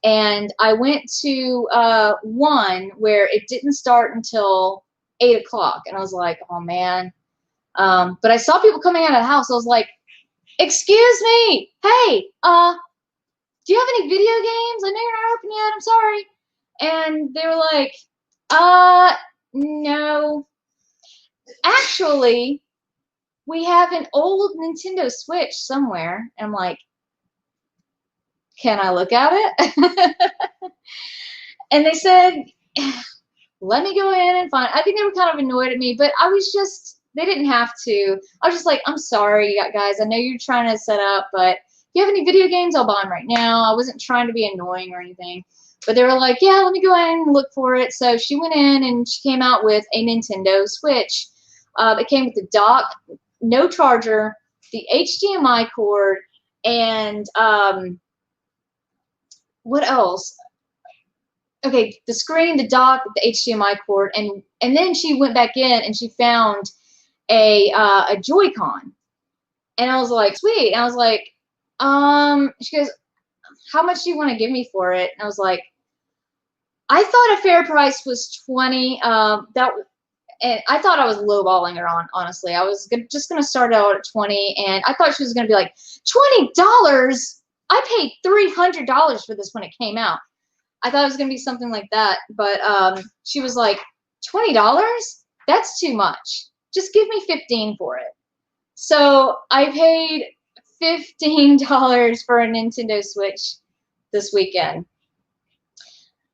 And I went to one where it didn't start until 8 o'clock. And I was like, oh, man. But I saw people coming out of the house. I was like, excuse me. Hey, do you have any video games? I know you're not open yet. I'm sorry. And they were like, no. Actually, we have an old Nintendo Switch somewhere. And I'm like, can I look at it? And they said, let me go in and find. I think they were kind of annoyed at me, but I was just, they didn't have to. I was just like, I'm sorry, guys. I know you're trying to set up, but if you have any video games, I'll buy them right now. I wasn't trying to be annoying or anything. But they were like, yeah, let me go in and look for it. So she went in and she came out with a Nintendo Switch. It came with the dock, no charger, the HDMI cord, and what else? Okay, the screen, the dock, the HDMI cord, and then she went back in and she found a Joy-Con, and I was like, sweet. And I was like, she goes, how much do you want to give me for it? And I was like, I thought a fair price was $20. and I thought I was lowballing her on, honestly. I was just going to start out at 20, and I thought she was going to be like, $20? I paid $300 for this when it came out. I thought it was going to be something like that, but she was like, $20? That's too much. Just give me $15 for it. So I paid $15 for a Nintendo Switch this weekend.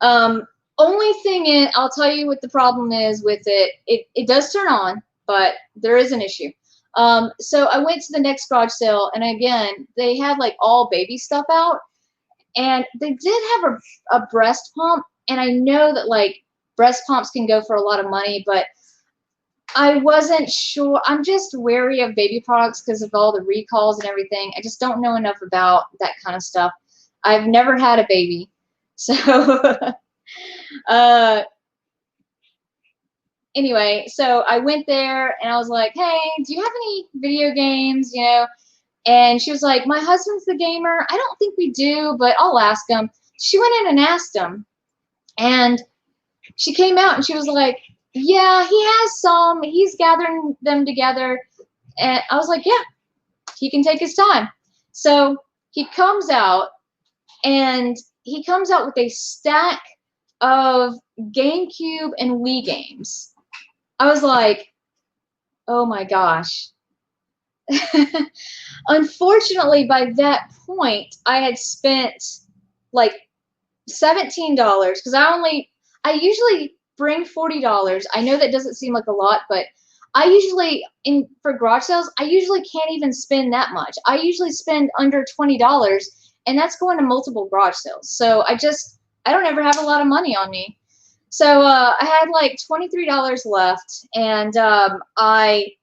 Only thing is, I'll tell you what the problem is with it. It does turn on, but there is an issue. So I went to the next garage sale, and again, they had like all baby stuff out, and they did have a breast pump, and I know that like breast pumps can go for a lot of money, but I wasn't sure. I'm just wary of baby products because of all the recalls and everything. I just don't know enough about that kind of stuff. I've never had a baby, so anyway, so I went there and I was like, hey, do you have any video games, you know? And she was like, my husband's the gamer. I don't think we do, but I'll ask him. She went in and asked him, and she came out and she was like, yeah, he has some. He's gathering them together. And I was like, yeah, he can take his time. So he comes out, and he comes out with a stack of GameCube and Wii games. I was like, oh my gosh. Unfortunately, by that point, I had spent like $17 because I usually bring $40. I know that doesn't seem like a lot, but I usually, for garage sales, I usually can't even spend that much. I usually spend under $20, and that's going to multiple garage sales. So I don't ever have a lot of money on me. So I had like $23 left, and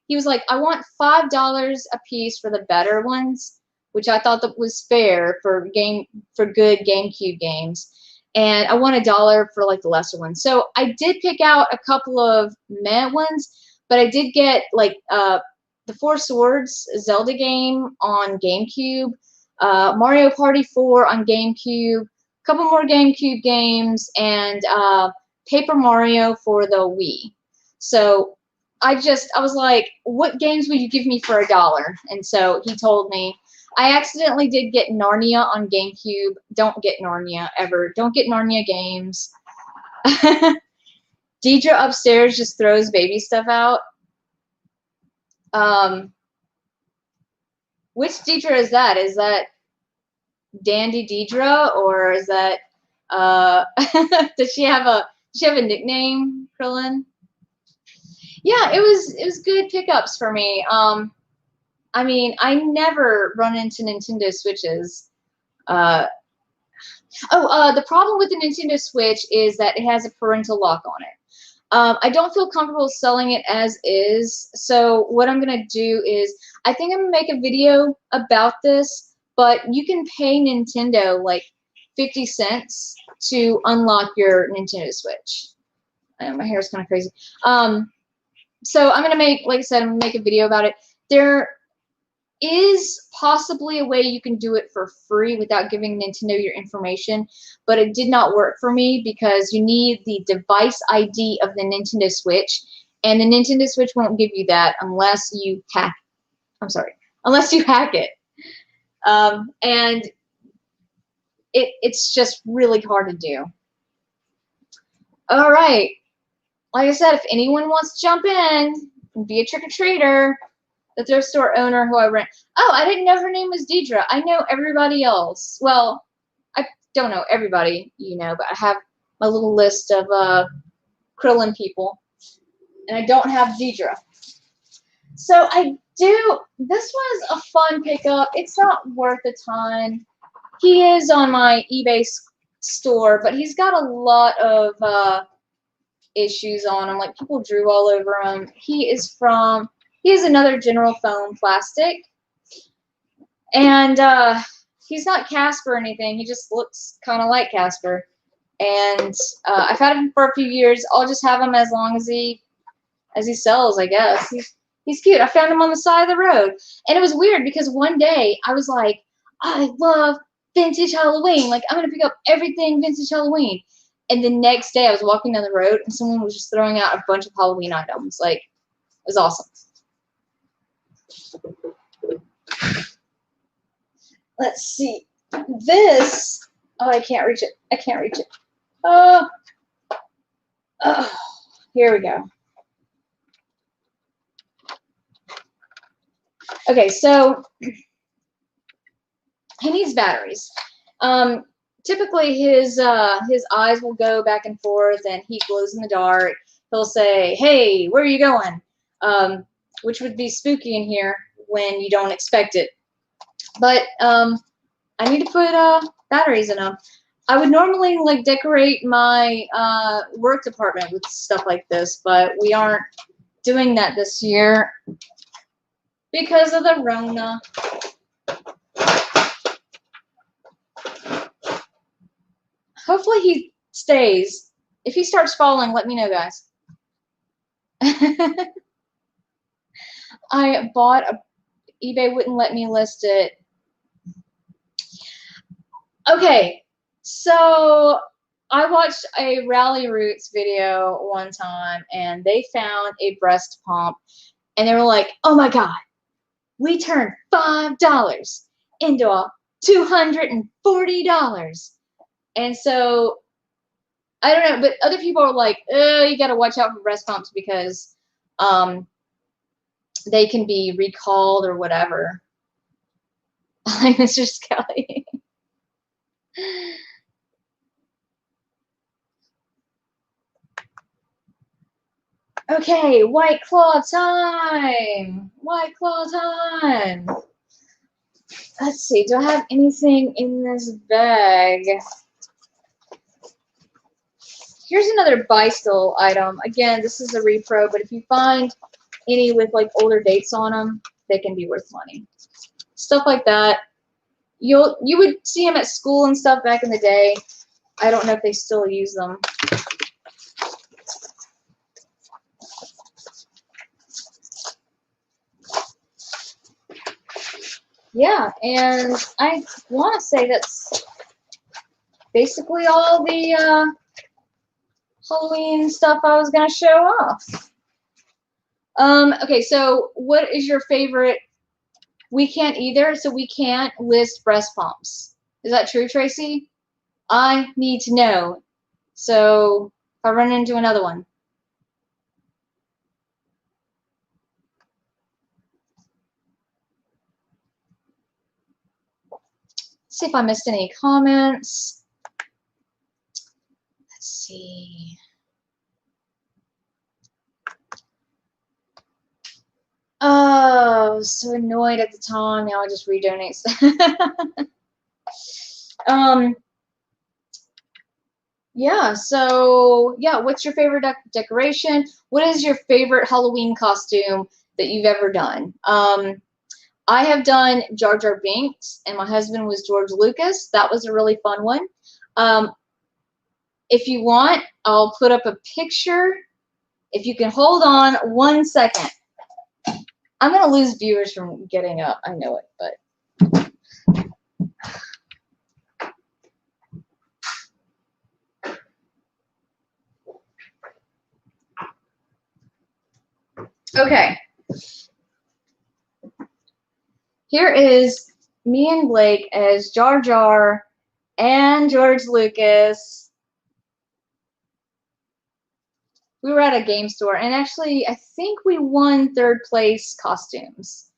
he was like, I want $5 a piece for the better ones, which I thought that was fair for good GameCube games, and I want $1 for like the lesser ones. So I did pick out a couple of meh ones, but I did get like the Four Swords Zelda game on GameCube, Mario Party 4 on GameCube, a couple more GameCube games, and Paper Mario for the Wii. So I was like, what games would you give me for $1? And so he told me. I accidentally did get Narnia on GameCube. Don't get Narnia ever. Don't get Narnia games. Diedre upstairs just throws baby stuff out. Which Diedre is that? Is that Dandy Diedre, or is that does she have a nickname, Krillin? Yeah, it was good pickups for me. I mean, I never run into Nintendo Switches. The problem with the Nintendo Switch is that it has a parental lock on it. I don't feel comfortable selling it as is, so what I'm going to do is, I think I'm going to make a video about this, but you can pay Nintendo like 50 cents to unlock your Nintendo Switch. My hair's kind of crazy. So I'm going to make, like I said, I'm going to make a video about it. There is possibly a way you can do it for free without giving Nintendo your information, but it did not work for me because you need the device ID of the Nintendo Switch, and the Nintendo Switch won't give you that unless you hack. Unless you hack it, and it's just really hard to do. All right, like I said, if anyone wants to jump in and be a trick-or-treater, the thrift store owner who I rent. Oh, I didn't know her name was Diedre. I know everybody else. Well, I don't know everybody, you know, but I have my little list of Krillin people, and I don't have Diedre. So this was a fun pickup. It's not worth a ton. He is on my eBay store, but he's got a lot of issues on him. Like, people drew all over him. He is another General Foam plastic, and he's not Casper or anything. He just looks kind of like Casper, and I've had him for a few years. I'll just have him as long as he sells, I guess. He's cute. I found him on the side of the road, and it was weird because one day I was like, I love vintage Halloween. Like, I'm gonna pick up everything vintage Halloween, And the next day I was walking down the road and someone was just throwing out a bunch of Halloween items. Like, it was awesome. Let's see. This, oh, I can't reach it. I can't reach it. Oh, here we go. Okay, so he needs batteries. Typically, his eyes will go back and forth, and he glows in the dark. He'll say, "Hey, where are you going?" Which would be spooky in here when you don't expect it. But I need to put batteries in them. I would normally like decorate my work department with stuff like this, but we aren't doing that this year because of the Rona. Hopefully he stays. If he starts falling, let me know, guys. I bought a, eBay wouldn't let me list it. Okay, so I watched a Rally Roots video one time, and they found a breast pump, and they were like, "Oh my God, we turned $5 into $240." And so, I don't know, but other people are like, you got to watch out for breast pumps because they can be recalled or whatever. Hi, Mr. Skelly. Okay, White Claw time. White Claw time. Let's see, do I have anything in this bag? Here's another buy still item. Again, this is a repro, but if you find any with like older dates on them, they can be worth money. Stuff like that. You would see them at school and stuff back in the day. I don't know if they still use them. Yeah, and I want to say that's basically all the Halloween stuff I was going to show off. Okay, so what is your favorite? We can't either, so we can't list breast pumps. Is that true, Tracy? I need to know. So if I run into another one. See if I missed any comments. Let's see. Oh, I was so annoyed at the time. Now I just redonate stuff. Yeah, so yeah, what's your favorite decoration? What is your favorite Halloween costume that you've ever done? I have done Jar Jar Binks, and my husband was George Lucas. That was a really fun one. If you want, I'll put up a picture. If you can hold on 1 second. I'm going to lose viewers from getting up. I know it, but. Okay. Here is me and Blake as Jar Jar and George Lucas. We were at a game store, and actually, I think we won 3rd place costumes.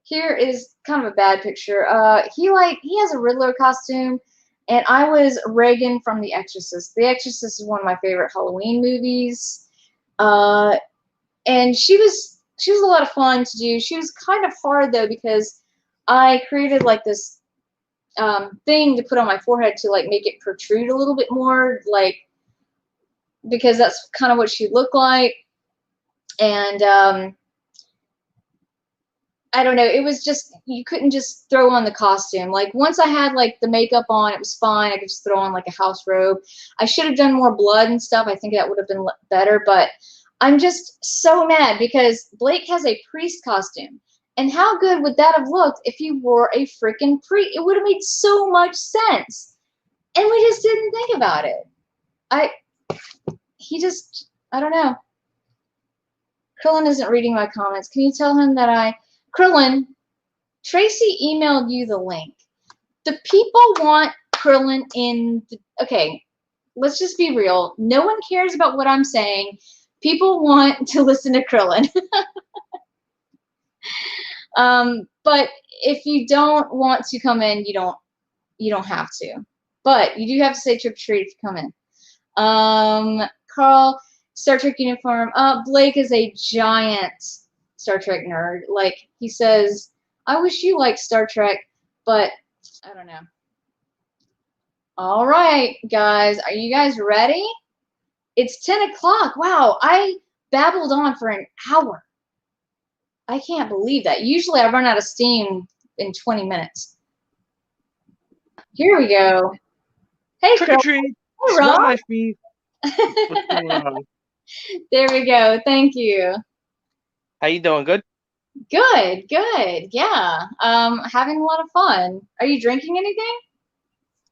Here is kind of a bad picture. He has a Riddler costume, and I was Reagan from The Exorcist. The Exorcist is one of my favorite Halloween movies. And she was a lot of fun to do. She was kind of hard though because I created like this thing to put on my forehead to like make it protrude a little bit more, like because that's kind of what she looked like. And I don't know, it was just, you couldn't just throw on the costume. Like once I had like the makeup on, it was fine. I could just throw on like a house robe. I should have done more blood and stuff. I think that would have been better, but I'm just so mad because Blake has a priest costume And how good would that have looked if he wore a freaking It would have made so much sense. And we just didn't think about it. I don't know. Krillin isn't reading my comments. Can you tell him that Krillin, Tracy emailed you the link. The people want Krillin okay, let's just be real. No one cares about what I'm saying. People want to listen to Krillin. But if you don't want to come in, you don't have to. But you do have to say trick or treat if you come in. Carl, Star Trek uniform. Blake is a giant Star Trek nerd. Like, he says, I wish you liked Star Trek, but I don't know. All right, guys. Are you guys ready? It's 10 o'clock. Wow, I babbled on for an hour. I can't believe that. Usually I run out of steam in 20 minutes. Here we go. Hey, trick or treat. Hey, Smell Rob. my feet. What's going on? There we go. Thank you. How you doing? Good? Good, good. Yeah. Having a lot of fun. Are you drinking anything?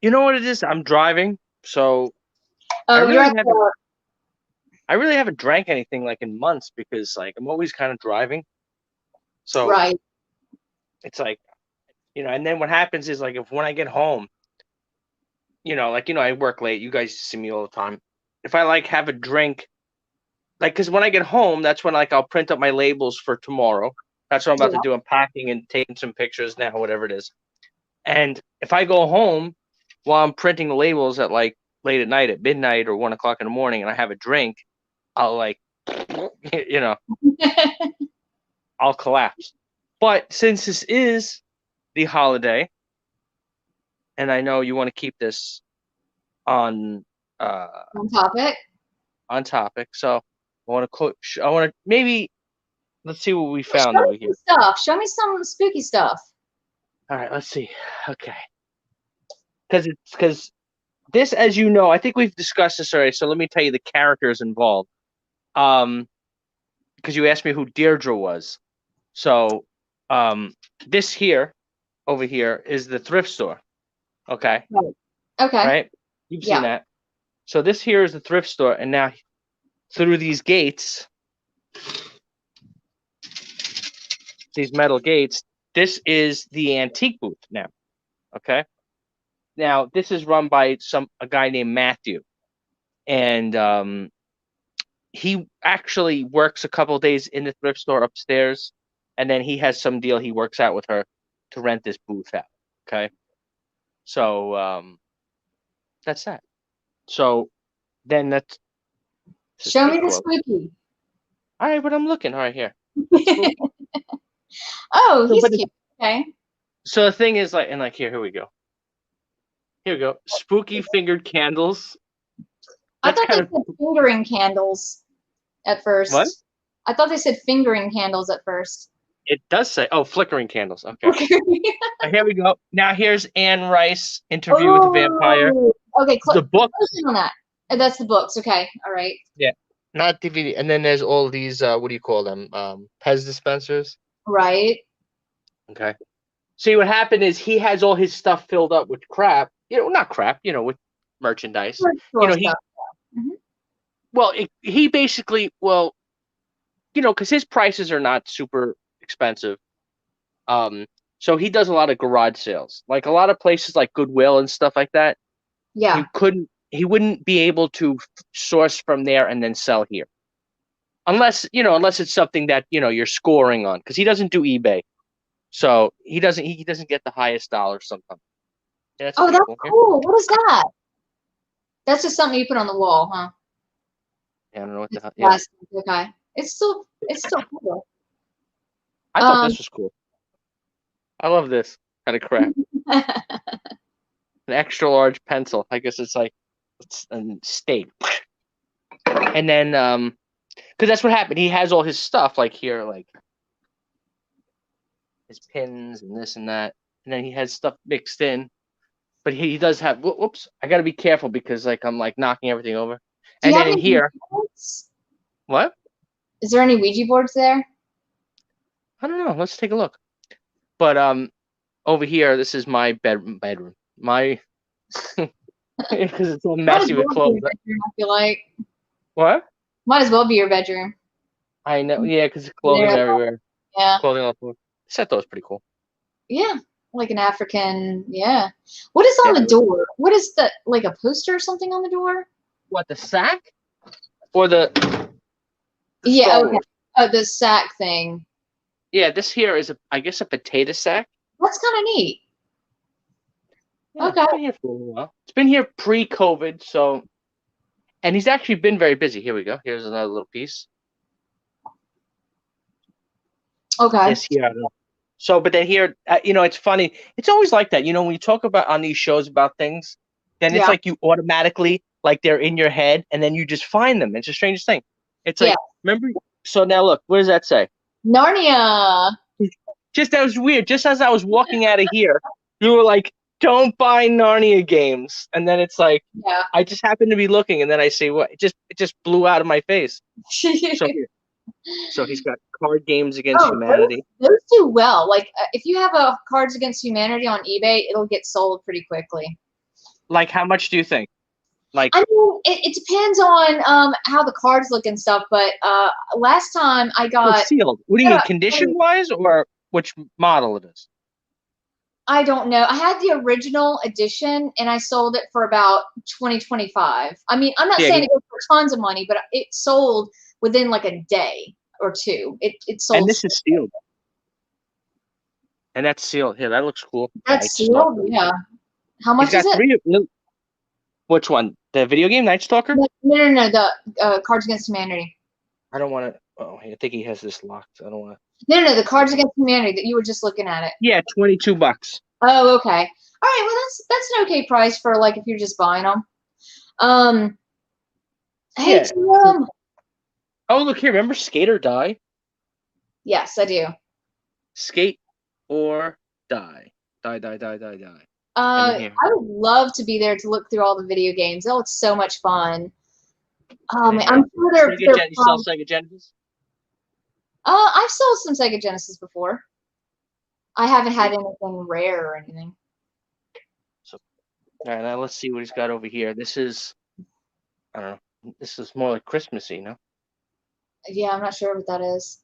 You know what it is? I'm driving, so Oh, I really haven't drank anything like in months because like I'm always kind of driving. So right. It's like, and then what happens is like when I get home, I work late. You guys see me all the time. If I like have a drink, like, because when I get home, that's when like I'll print up my labels for tomorrow. That's what I'm about to do. I'm packing and taking some pictures now, whatever it is. And if I go home while I'm printing the labels at like late at night, at midnight or 1 o'clock in the morning, and I have a drink, I'll like, I'll collapse. But since this is the holiday, and I know you want to keep this on topic. On topic, so I want to maybe let's see what we found over here. Show me some spooky stuff. All right, let's see. Okay, because this, as you know, I think we've discussed this already. So let me tell you the characters involved. Because you asked me who Diedre was. So, this over here is the thrift store. Okay. Right. Okay. Right. You've seen that. So this here is the thrift store, and now through these gates, these metal gates, this is the antique booth now. Okay. Now this is run by a guy named Matthew, and he actually works a couple of days in the thrift store upstairs, and then he has some deal he works out with her to rent this booth out. Okay. So that's that. So then show me the spooky. All right, but I'm looking right here. Oh, he's cute. Okay. So the thing is, like, here we go. Here we go. Spooky fingered candles. I thought they said fingering candles at first. What? I thought they said fingering candles at first. It does say, flickering candles. Okay. Here we go. Now here's Anne Rice, Interview with the Vampire. Okay, the book. On that. That's the books. Okay, all right. Yeah, not DVD. And then there's all these, what do you call them? Pez dispensers. Right. Okay. See, what happened is he has all his stuff filled up with crap. Not crap, with merchandise. He basically, because his prices are not super expensive. So he does a lot of garage sales, like a lot of places like Goodwill and stuff like that. Yeah. He wouldn't be able to source from there and then sell here. Unless it's something that, you're scoring on, because he doesn't do eBay. So he doesn't get the highest dollar sometimes. Yeah, that's that's cool. What is that? That's just something you put on the wall, huh? Yeah, I don't know what the hell. Yeah. Okay. It's still cool. I thought this was cool. I love this kind of crap. An extra large pencil. I guess it's like a steak. And then because that's what happened. He has all his stuff like here, like his pins and this and that, and then he has stuff mixed in. But he does have. Whoops! I got to be careful because like I'm like knocking everything over. And then in here, what? Is there any Ouija boards there? I don't know. Let's take a look. But over here, this is my bedroom. My because it's all Might as messy well with be clothes. your bedroom, I feel like. What? Might as well be your bedroom. I know. Yeah, because it's clothing There. everywhere. Yeah. Clothing all over. This is pretty cool. Yeah. Like an African, yeah. What is on Yeah. the door? What is the, like a poster or something on the door? What, the sack or the Yeah, Star okay. Wars? Oh, the sack thing. Yeah, this here is I guess a potato sack. That's kind of neat. Yeah, Okay. it's been here for a while. It's been here pre-COVID, so and he's actually been very busy. Here we go. Here's another little piece. Okay. This here. I don't know. So, but then here, it's funny. It's always like that. When you talk about on these shows about things, then it's Yeah. like you automatically, like they're in your head, and then you just find them. It's the strangest thing. It's like, Yeah. remember? So now look, what does that say? Narnia. Just that was weird. Just as I was walking out of here, you were like, "Don't buy Narnia games," and then it's like, Yeah. I just happened to be looking, and then I see what it just blew out of my face. So here, so he's got card games against Oh, humanity. those do well. Like, if you have a Cards Against Humanity on eBay, it'll get sold pretty quickly. Like, how much do you think? Like, I mean, it depends on how the cards look and stuff. But last time I got, sealed. What do you mean, condition wise, or which model it is? I don't know. I had the original edition, and I sold it for about $20-25. I mean, I'm not Yeah, saying it goes for tons of money, but it sold within like a day or two. It sold. and this is sealed. And that's sealed. Here, that looks cool. That's Night Stalker. sealed. Yeah. How much He's got is it? three. Which one? The video game, Night Stalker? No. The Cards Against Humanity. I don't want to. Oh, I think he has this locked. I don't want to. No. The Cards Against Humanity that you were just looking at it. Yeah, $22. Oh, okay. All right. Well, that's an okay price for like if you're just buying them. Hey, Yeah. Tim. Oh, look here. Remember Skate or Die? Yes, I do. Skate or Die. Die. I would love to be there to look through all the video games. That looks so much fun. Man, I'm sure they're You sell Sega Genesis? I've sold some Sega Genesis before. I haven't had anything rare or anything. So, all right, now let's see what he's got over here. This is, I don't know. This is more like Christmassy, no? Yeah, I'm not sure what that is.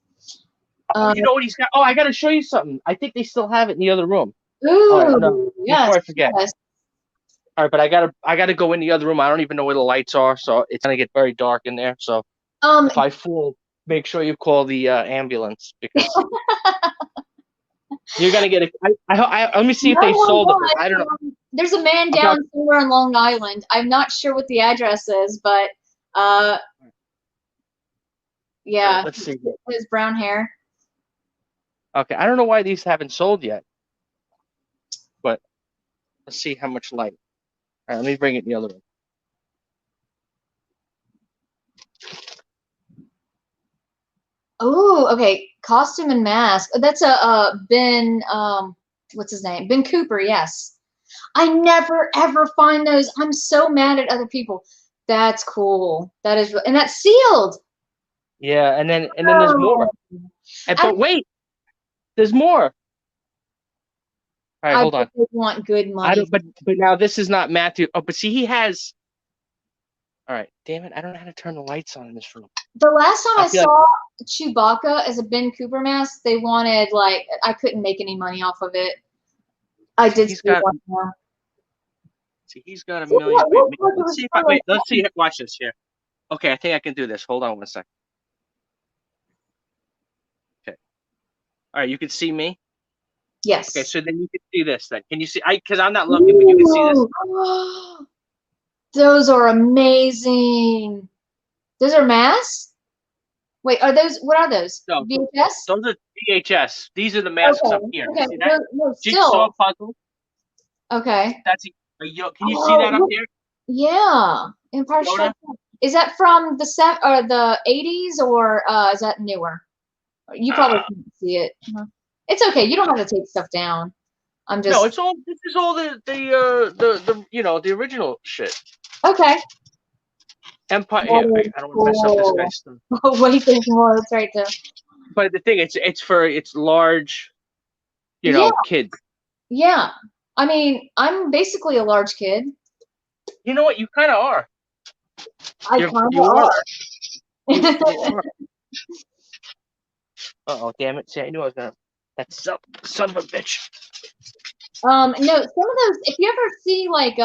You know what he's got? Oh, I got to show you something. I think they still have it in the other room. Ooh, all right, no, yes, before I forget. Yes. All right, but I gotta go in the other room. I don't even know where the lights are, so it's gonna get very dark in there. So if I fall, make sure you call the ambulance because you're gonna get it. Let me see if they sold them. I don't know. There's a man down somewhere on Long Island. I'm not sure what the address is, but yeah. Let's see. His brown hair. Okay, I don't know why these haven't sold yet, but let's see how much light. All right, let me bring it in the other room. Oh, okay. Costume and Mask. That's a Ben. What's his name? Ben Cooper. Yes. I never ever find those. I'm so mad at other people. That's cool. That is, and that's sealed. Yeah, and then there's more. But wait, there's more. All right, hold on. I want good money. But now this is not Matthew. Oh, but see, he has. All right, damn it! I don't know how to turn the lights on in this room. The last time I saw Chewbacca as a Ben Cooper mask, they wanted like I couldn't make any money off of it. I did see one more. See, he's got a million. Let's see. Watch this here. Okay, I think I can do this. Hold on one second. Okay. All right, you can see me. Yes. Okay, so then you can see this. Then can you see? Because I'm not looking, but you can see this. Those are amazing. Those are masks? Wait, are those? What are those? No, VHS? Those are VHS. These are the masks up here. Okay. See that? No, Jigsaw puzzle. Okay. That's. Can you see that up here? Yeah. Empire Strikes Back. Is that from the 80s or is that newer? You probably can't see it. It's okay. You don't have to take stuff down. I'm just. No, it's all. This is all the the original shit. Okay. Empire. Yeah, I don't want to mess up this guy's stuff. Oh, wait, there's more. That's right, though. But the thing, it's large, Yeah. kids. Yeah. I mean, I'm basically a large kid. You know what? You kind of are. I You kind you of are. are. You are. Uh-oh, damn it. See, I knew I was gonna. That son of a bitch. No, some of those, if you ever see like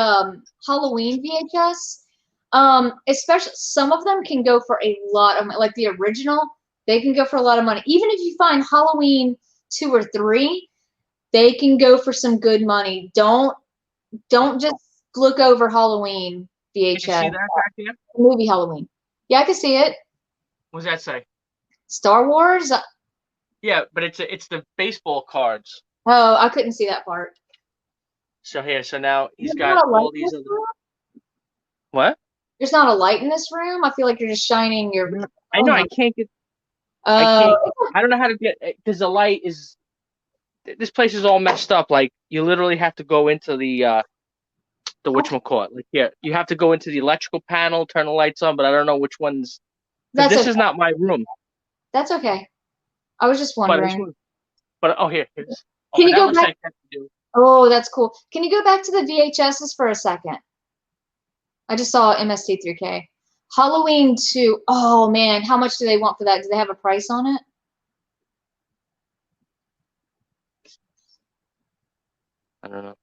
Halloween VHS, especially some of them can go for a lot of like the original, they can go for a lot of money. Even if you find Halloween 2 or 3, they can go for some good money. Don't just look over Halloween Did you see VHS. that back there? Movie Halloween. Yeah, I can see it. What does that say? Star Wars. Yeah, but it's the baseball cards. Oh, I couldn't see that part. So so now he's There's got not a light all in these this other. room? What? There's not a light in this room. I feel like you're just shining your. I know I can't get. I Oh, can't. I don't know how to get because the light is. This place is all messed up. Like you literally have to go into the whatchamacallit. Like you have to go into the electrical panel, turn the lights on, but I don't know which ones. Because that's this okay. is not my room. That's okay. I was just wondering. But here's. Oh, Can but you that go looks back? like that to do. Oh, that's cool. Can you go back to the VHSs for a second? I just saw MST3K. Halloween 2. Oh man, how much do they want for that? Do they have a price on it? I don't know.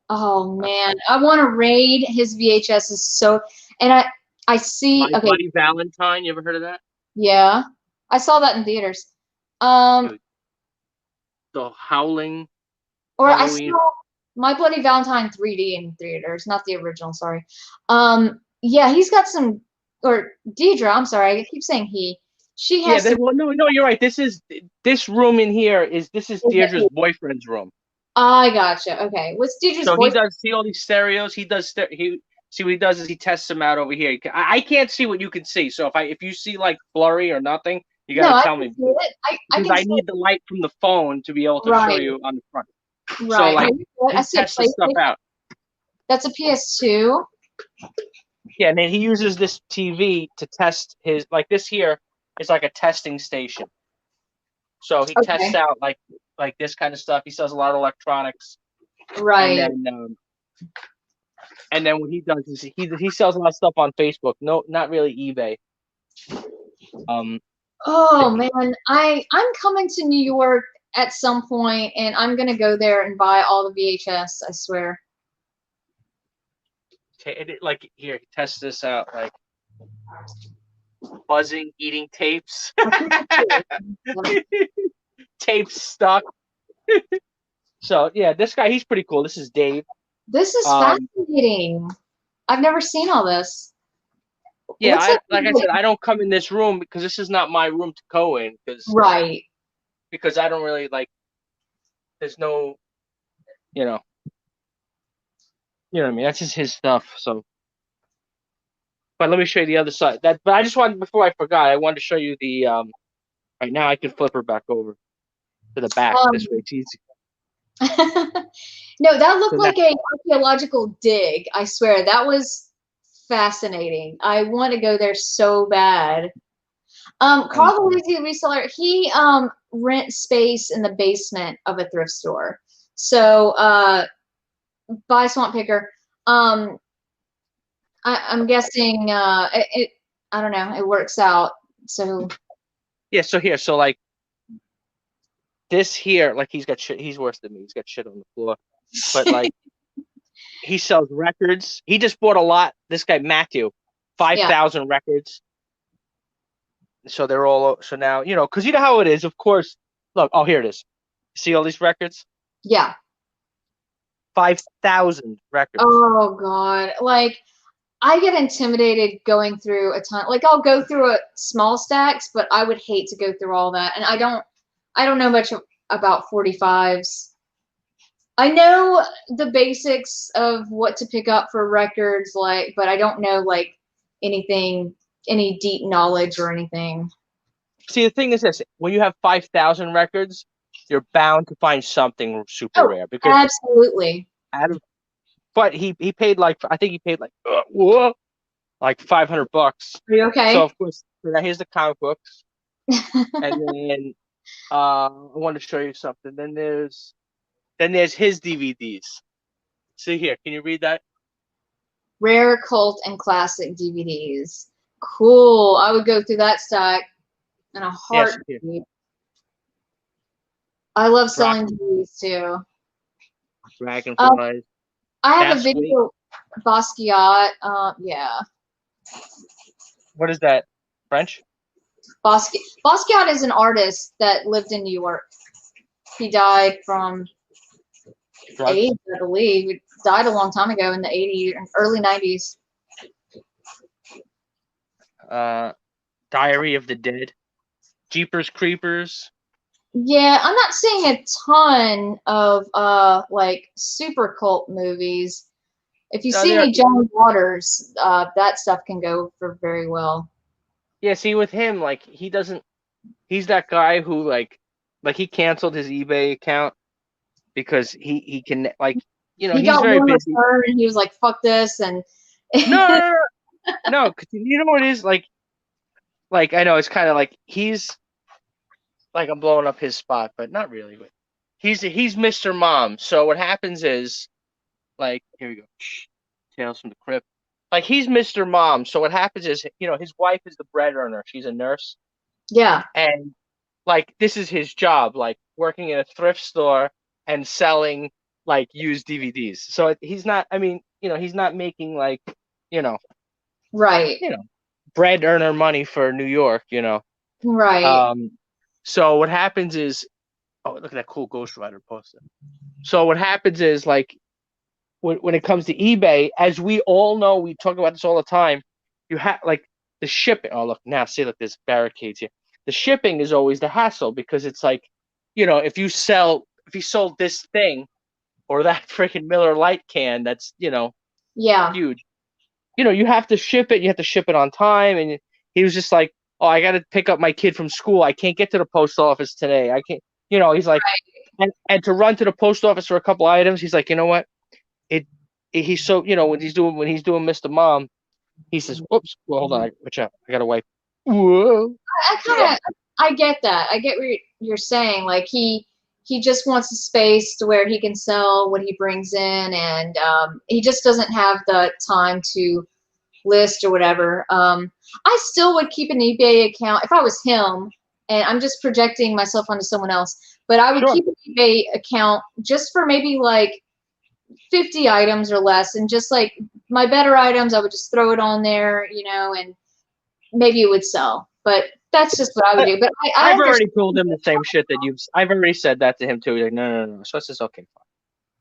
Oh man, I want to raid his VHSs so. And I see. My Okay, Bloody Valentine. You ever heard of that? yeah, I saw that in theaters. Um, The Howling or I Halloween. saw My Bloody Valentine 3D in theaters, not the original. Sorry. Yeah, he's got some. Or Diedre, I'm sorry, I keep saying he. She Yeah, has some. well, no, you're right. This room in here is Deirdre's boyfriend's room. I gotcha. Okay, what's Deidre's So he voice? does see all these stereos. He does he see what he does is he tests them out over here. I can't see what you can see. So if you see like blurry or nothing, you No, gotta I tell can me see it. I because can I see need it. the light from the phone to be able to show Right, you on the front. So right. like I he see a tests the stuff PlayStation. out. That's a PS2. Yeah, and then he uses this TV to test his like this here is like a testing station. So he tests Okay, out like this kind of stuff. He sells a lot of electronics, and right. then what he does is he sells a lot of stuff on Facebook. No, not really eBay. Oh man, I'm coming to New York at some point, and I'm gonna go there and buy all the VHS. I swear. Like here, test this out. Like buzzing, eating tapes, tapes stuck. So yeah, this guy he's pretty cool. This is Dave. This is fascinating. I've never seen all this. Yeah, What's it like I said, I don't come in this room because this is not my room to go in right? because I don't really like. There's no, you know, what I mean. That's just his stuff. So, but let me show you the other side. But I just wanted before I forgot, I wanted to show you the. Right now, I can flip her back over to the back this way. It's easy. No, that looked So like a archaeological dig. I swear that was fascinating. I want to go there so bad. Carl the Lazy Reseller, he rents space in the basement of a thrift store. So by Swamp Picker, I'm guessing it. I don't know. It works out. So yeah. So like this here, like he's got shit. He's worse than me. He's got shit on the floor. But like he sells records. He just bought a lot. This guy Matthew, 5,000 records. So they're all so now because you know how it is. Of course, look. Oh, here it is. See all these records? yeah. 5,000 records. Oh God, like I get intimidated going through a ton. Like I'll go through a small stacks, but I would hate to go through all that. And I don't know much about 45s. I know the basics of what to pick up for records, like, but I don't know like anything, any deep knowledge or anything. See, the thing is this: when you have 5,000 records, you're bound to find something super rare because Absolutely. but he paid like I think he paid like $500. Are you okay? So of course, now here's the comic books. And then I want to show you something. Then there's his DVDs. See here, can you read that? Rare, cult, and classic DVDs. Cool. I would go through that stack in a Yes, here. heartbeat. I love Rock, selling DVDs too. Dragonflies. I have a That's sweet. video, Basquiat. Yeah. What is that? French? Basquiat is an artist that lived in New York. He died from Drugs? AIDS, I believe. He died a long time ago in the 80s, early 90s. Diary of the Dead. Jeepers Creepers. Yeah, I'm not seeing a ton of like super cult movies. If you No, see they're any John Waters, that stuff can go for very well. yeah. See, with him, like he doesn't. He's that guy who he canceled his eBay account because he can He he's got very one busy. return and he was like, "Fuck this," and No, no, no, no. Cause you know what it is like I know it's kind of like he's like I'm blowing up his spot, but not really. But he's Mr. Mom. So what happens is like here we go. Tales from the Crypt. Like he's Mr. Mom. So what happens is his wife is the bread earner. She's a nurse, yeah, and like this is his job, like working in a thrift store and selling like used DVDs. So he's not. I mean, he's not making like you know right, bread earner money for New York. right, Um, so what happens is, oh, look at that cool Ghost Rider poster. So what happens is like when it comes to eBay, as we all know, we talk about this all the time. You have like the shipping. Oh, look now, see, look, there's barricades here. The shipping is always the hassle because it's like, if you sold this thing or that freaking Miller Lite can, that's yeah, huge. You have to ship it. You have to ship it on time. And he was just like, oh, I got to pick up my kid from school. I can't get to the post office today. I can't. He's like, and to run to the post office for a couple items, he's like, you know what? He's so when he's doing Mr. Mom, he says, "Oops, well, hold on, watch out, I gotta wipe." Whoa. I kind of, I get that. I get what you're saying. Like he just wants a space to where he can sell what he brings in, and he just doesn't have the time to list or whatever. I still would keep an eBay account if I was him, and I'm just projecting myself onto someone else. But I would Sure. keep an eBay account just for maybe like 50 items or less, and just like my better items, I would just throw it on there, and maybe it would sell. But that's just what I would do. But I I've already understand. told him the same shit that you've. I've already said that to him too. He's like, no, no, no. So I says, okay, fine. I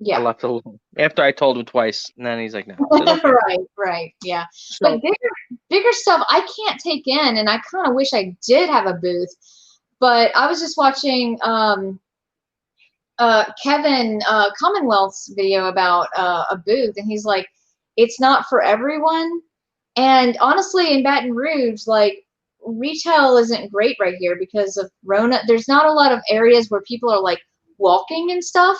Yeah. left it alone. After I told him twice, and then he's like, no. I said, okay. Right, yeah. So But bigger stuff I can't take in, and I kind of wish I did have a booth. But I was just watching Kevin Commonwealth's video about a booth, and he's like, it's not for everyone. And honestly, in Baton Rouge, like retail isn't great right here because of Rona. There's not a lot of areas where people are like walking and stuff.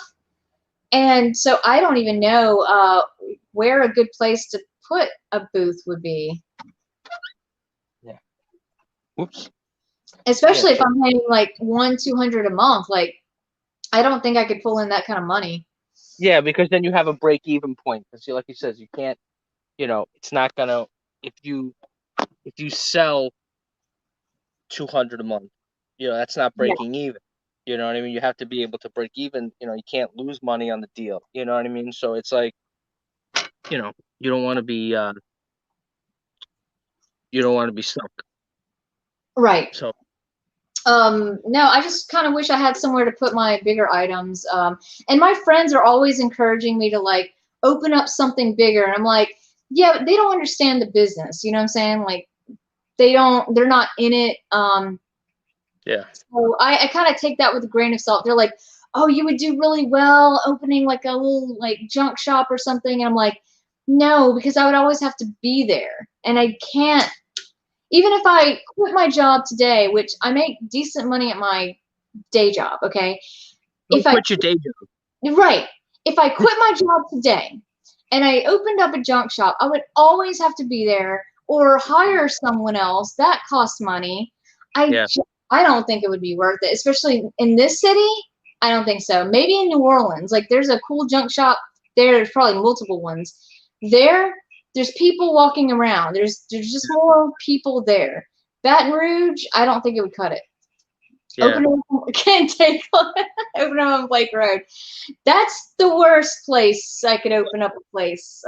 And so I don't even know where a good place to put a booth would be. yeah. Whoops. Especially Yeah, if I'm paying like $200 a month. Like, I don't think I could pull in that kind of money. Yeah, because then you have a break-even point. Because like he says, you can't. It's not gonna. If you sell 200 a month, that's not Yeah. breaking even. You know what I mean? You have to be able to break even. You can't lose money on the deal. You know what I mean? So it's like, you don't want to be stuck. Right. So No, I just kind of wish I had somewhere to put my bigger items. And my friends are always encouraging me to like open up something bigger. And I'm like, yeah, they don't understand the business. You know what I'm saying? Like they're not in it. yeah, So I kind of take that with a grain of salt. They're like, oh, you would do really well opening like a little like junk shop or something. And I'm like, no, because I would always have to be there. And I can't, even if I quit my job today, which I make decent money at my day job, okay? don't If I quit your day job. Right. If I quit my job today and I opened up a junk shop, I would always have to be there or hire someone else. That costs money. I Yeah. I don't think it would be worth it, especially in this city. I don't think so. Maybe in New Orleans, like there's a cool junk shop there. There's probably multiple ones there. There's people walking around. There's just more people there. Baton Rouge, I don't think it would cut it. Yeah. Can't take open up on Blake Road. That's the worst place I could open up a place.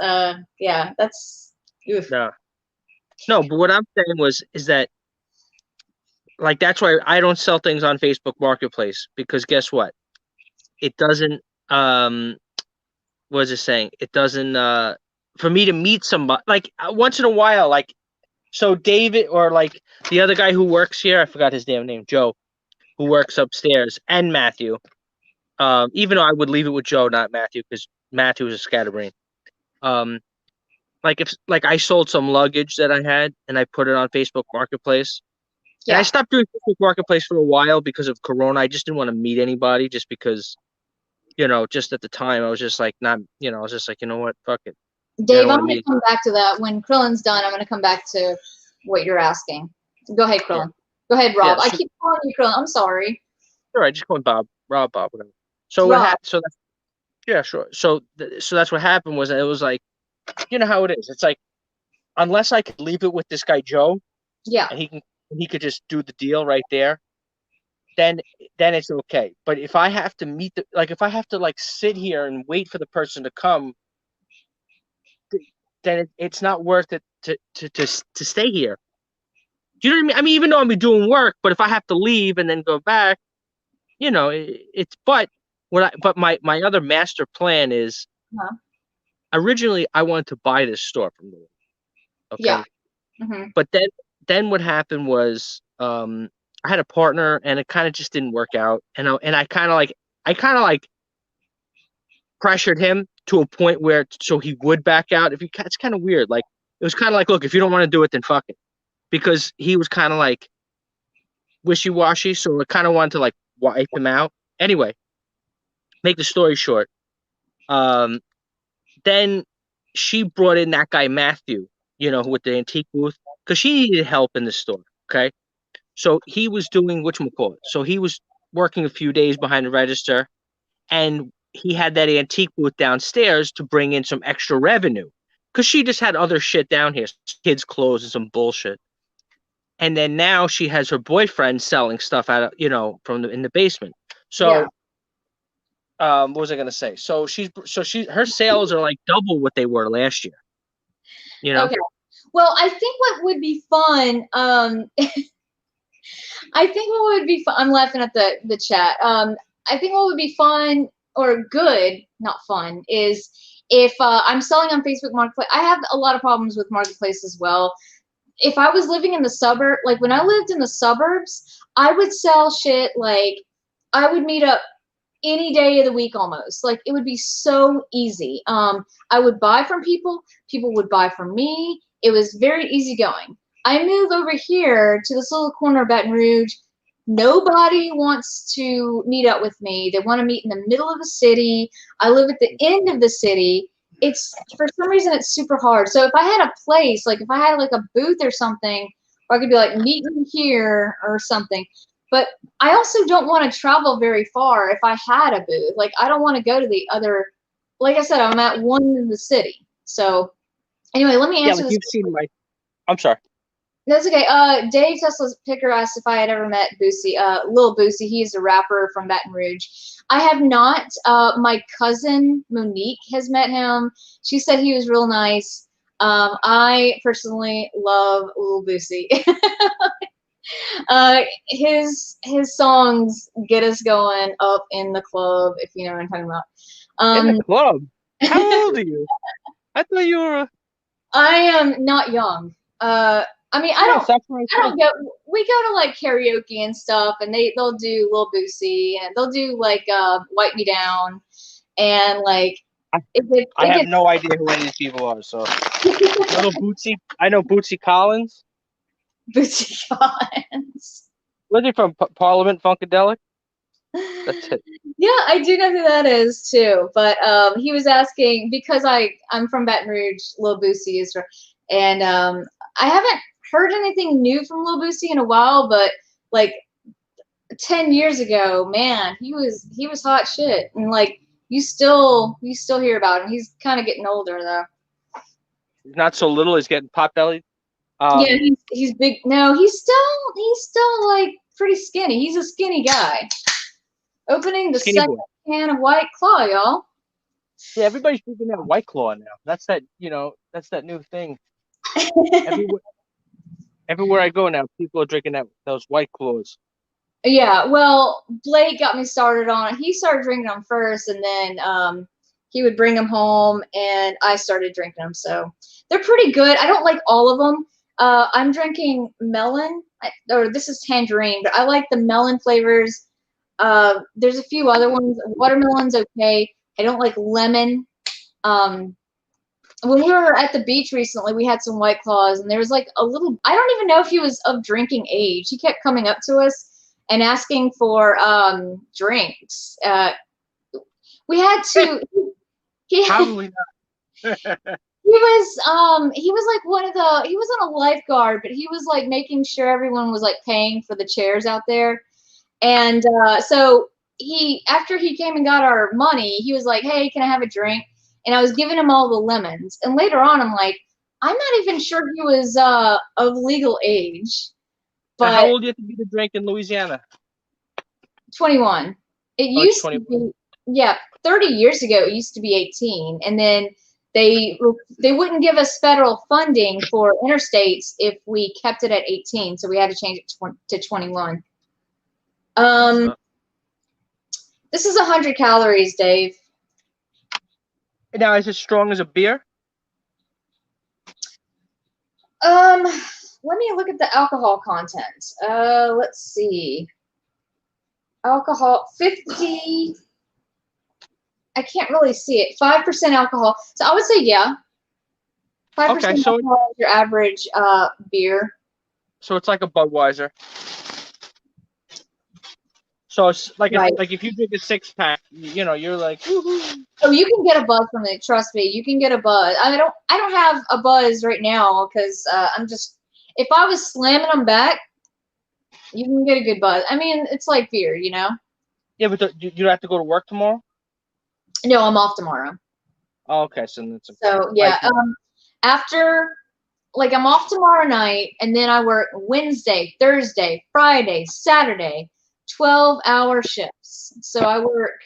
Yeah, that's oof. No, but what I'm saying is that, like, that's why I don't sell things on Facebook Marketplace, because guess what? It doesn't, what is it saying? It doesn't, for me to meet somebody, like, once in a while, like, so David, or like the other guy who works here, I forgot his damn name, Joe, who works upstairs, and Matthew, even though I would leave it with Joe, not Matthew, because Matthew is a scatterbrain. Like, if, like, I sold some luggage that I had and I put it on Facebook Marketplace. Yeah. And I stopped doing Facebook Marketplace for a while because of Corona. I just didn't want to meet anybody, just because, you know, just at the time I was just like, not, you know, I was just like, you know what, fuck it. Dave, I'm going to come back to that. When Krillin's done, I'm going to come back to what you're asking. Go ahead, Krillin. Yeah. Go ahead, Rob. Yeah, so, I keep calling you Krillin. I'm sorry. All right, just call me Bob. Rob, whatever. So Rob. What happened? So that's, yeah, sure. So that's what happened. Was it was like, you know how it is. It's like, unless I could leave it with this guy Joe, yeah, and he could just do the deal right there, then it's okay. But if I have to meet if I have to like sit here and wait for the person to come, then it's not worth it to stay here. Do you know what I mean? I mean, even though I'm doing work, but if I have to leave and then go back, you know, it's. But my other master plan is, originally I wanted to buy this store from them. Okay. Yeah. Mm-hmm. But then what happened was, I had a partner and it kind of just didn't work out, and I kind of like pressured him to a point where so he would back out. It's kind of weird. Like, it was kind of like, look, if you don't want to do it, then fuck it, because he was kind of like wishy-washy. So I kind of wanted to like wipe him out. Anyway, make the story short. Then she brought in that guy Matthew, you know, with the antique booth, because she needed help in the store. Okay, so he was doing whatchamacallit. So he was working a few days behind the register, and he had that antique booth downstairs to bring in some extra revenue, because she just had other shit down here, kids' clothes and some bullshit. And then now she has her boyfriend selling stuff out of, you know, in the basement. So, what was I gonna say? So her sales are like double what they were last year. You know. Okay. Well, I think what would be fun. I think what would be fun. I'm laughing at the chat. I think what would be fun or good, not fun, is if I'm selling on Facebook Marketplace. I have a lot of problems with Marketplace as well. If I was living in the suburb, like when I lived in the suburbs, I would sell shit like I would meet up any day of the week almost. Like, it would be so easy. I would buy from people. People would buy from me. It was very easygoing. I moved over here to this little corner of Baton Rouge. Nobody wants to meet up with me. They want to meet in the middle of the city. I live at the end of the city. It's, for some reason, it's super hard. So if I had a place, like if I had like a booth or something, or I could be like, meet me here or something. But I also don't want to travel very far if I had a booth. Like, I don't want to go to the other, like I said, I'm at one in the city. So anyway, let me answer this. You've seen I'm sorry. That's okay. Dave Tesla's Picker asked if I had ever met Boosie, Lil Boosie. He's a rapper from Baton Rouge. I have not. My cousin Monique has met him. She said he was real nice. I personally love Lil Boosie. His songs get us going up in the club, if you know what I'm talking about. In the club? How old are you? I thought you were. I am not young. I mean, I don't go. We go to like karaoke and stuff, and they'll do Lil Boosie, and they'll do like Wipe Me Down, and like. I have no idea who any of these people are. So I know Bootsy Collins. Bootsy Collins. Was he from Parliament Funkadelic? That's it. Yeah, I do know who that is too. But he was asking, because I'm from Baton Rouge, Lil Boosie is from, and I haven't heard anything new from Lil Boosie in a while, but like 10 years ago, man, he was hot shit. And like you still hear about him. He's kind of getting older though. He's not so little. He's getting pot bellied. Yeah, he's big. No, he's still like pretty skinny. He's a skinny guy. Opening the Skinny second boy. can of White Claw, y'all. Yeah, everybody's drinking that White Claw now. That's that, that's that new thing. Everywhere I go now, people are drinking those White Claws. Yeah, well, Blake got me started on it. He started drinking them first, and then he would bring them home, and I started drinking them. So they're pretty good. I don't like all of them. I'm drinking melon, or this is tangerine, but I like the melon flavors. There's a few other ones. Watermelon's okay. I don't like lemon. When we were at the beach recently, we had some White Claws, and there was like a little, I don't even know if he was of drinking age. He kept coming up to us and asking for drinks. We had to, Probably not. he was like he wasn't a lifeguard, but he was like making sure everyone was like paying for the chairs out there. And so after he came and got our money, he was like, hey, can I have a drink? And I was giving him all the lemons. And later on, I'm like, I'm not even sure he was of legal age. But now, how old do you have to be to drink in Louisiana? 21. It used 21. To be, 30 years ago, it used to be 18. And then they wouldn't give us federal funding for interstates if we kept it at 18. So we had to change it to 21. This is 100 calories, Dave. Now, is it strong as a beer? Let me look at the alcohol content. Let's see. Alcohol, 50. I can't really see it. 5% alcohol. So I would say, yeah. 5% okay, so alcohol is your average beer. So it's like a Budweiser. So it's like Right. like if you drink a 6-pack, you're like, woohoo. Oh, you can get a buzz from it. Trust me, you can get a buzz. I don't have a buzz right now because I'm just. If I was slamming them back, you can get a good buzz. I mean, it's like beer, Yeah, but you have to go to work tomorrow. No, I'm off tomorrow. Oh, okay, so that's okay. So yeah, after. Like, I'm off tomorrow night, and then I work Wednesday, Thursday, Friday, Saturday, 12-hour shifts. So I work,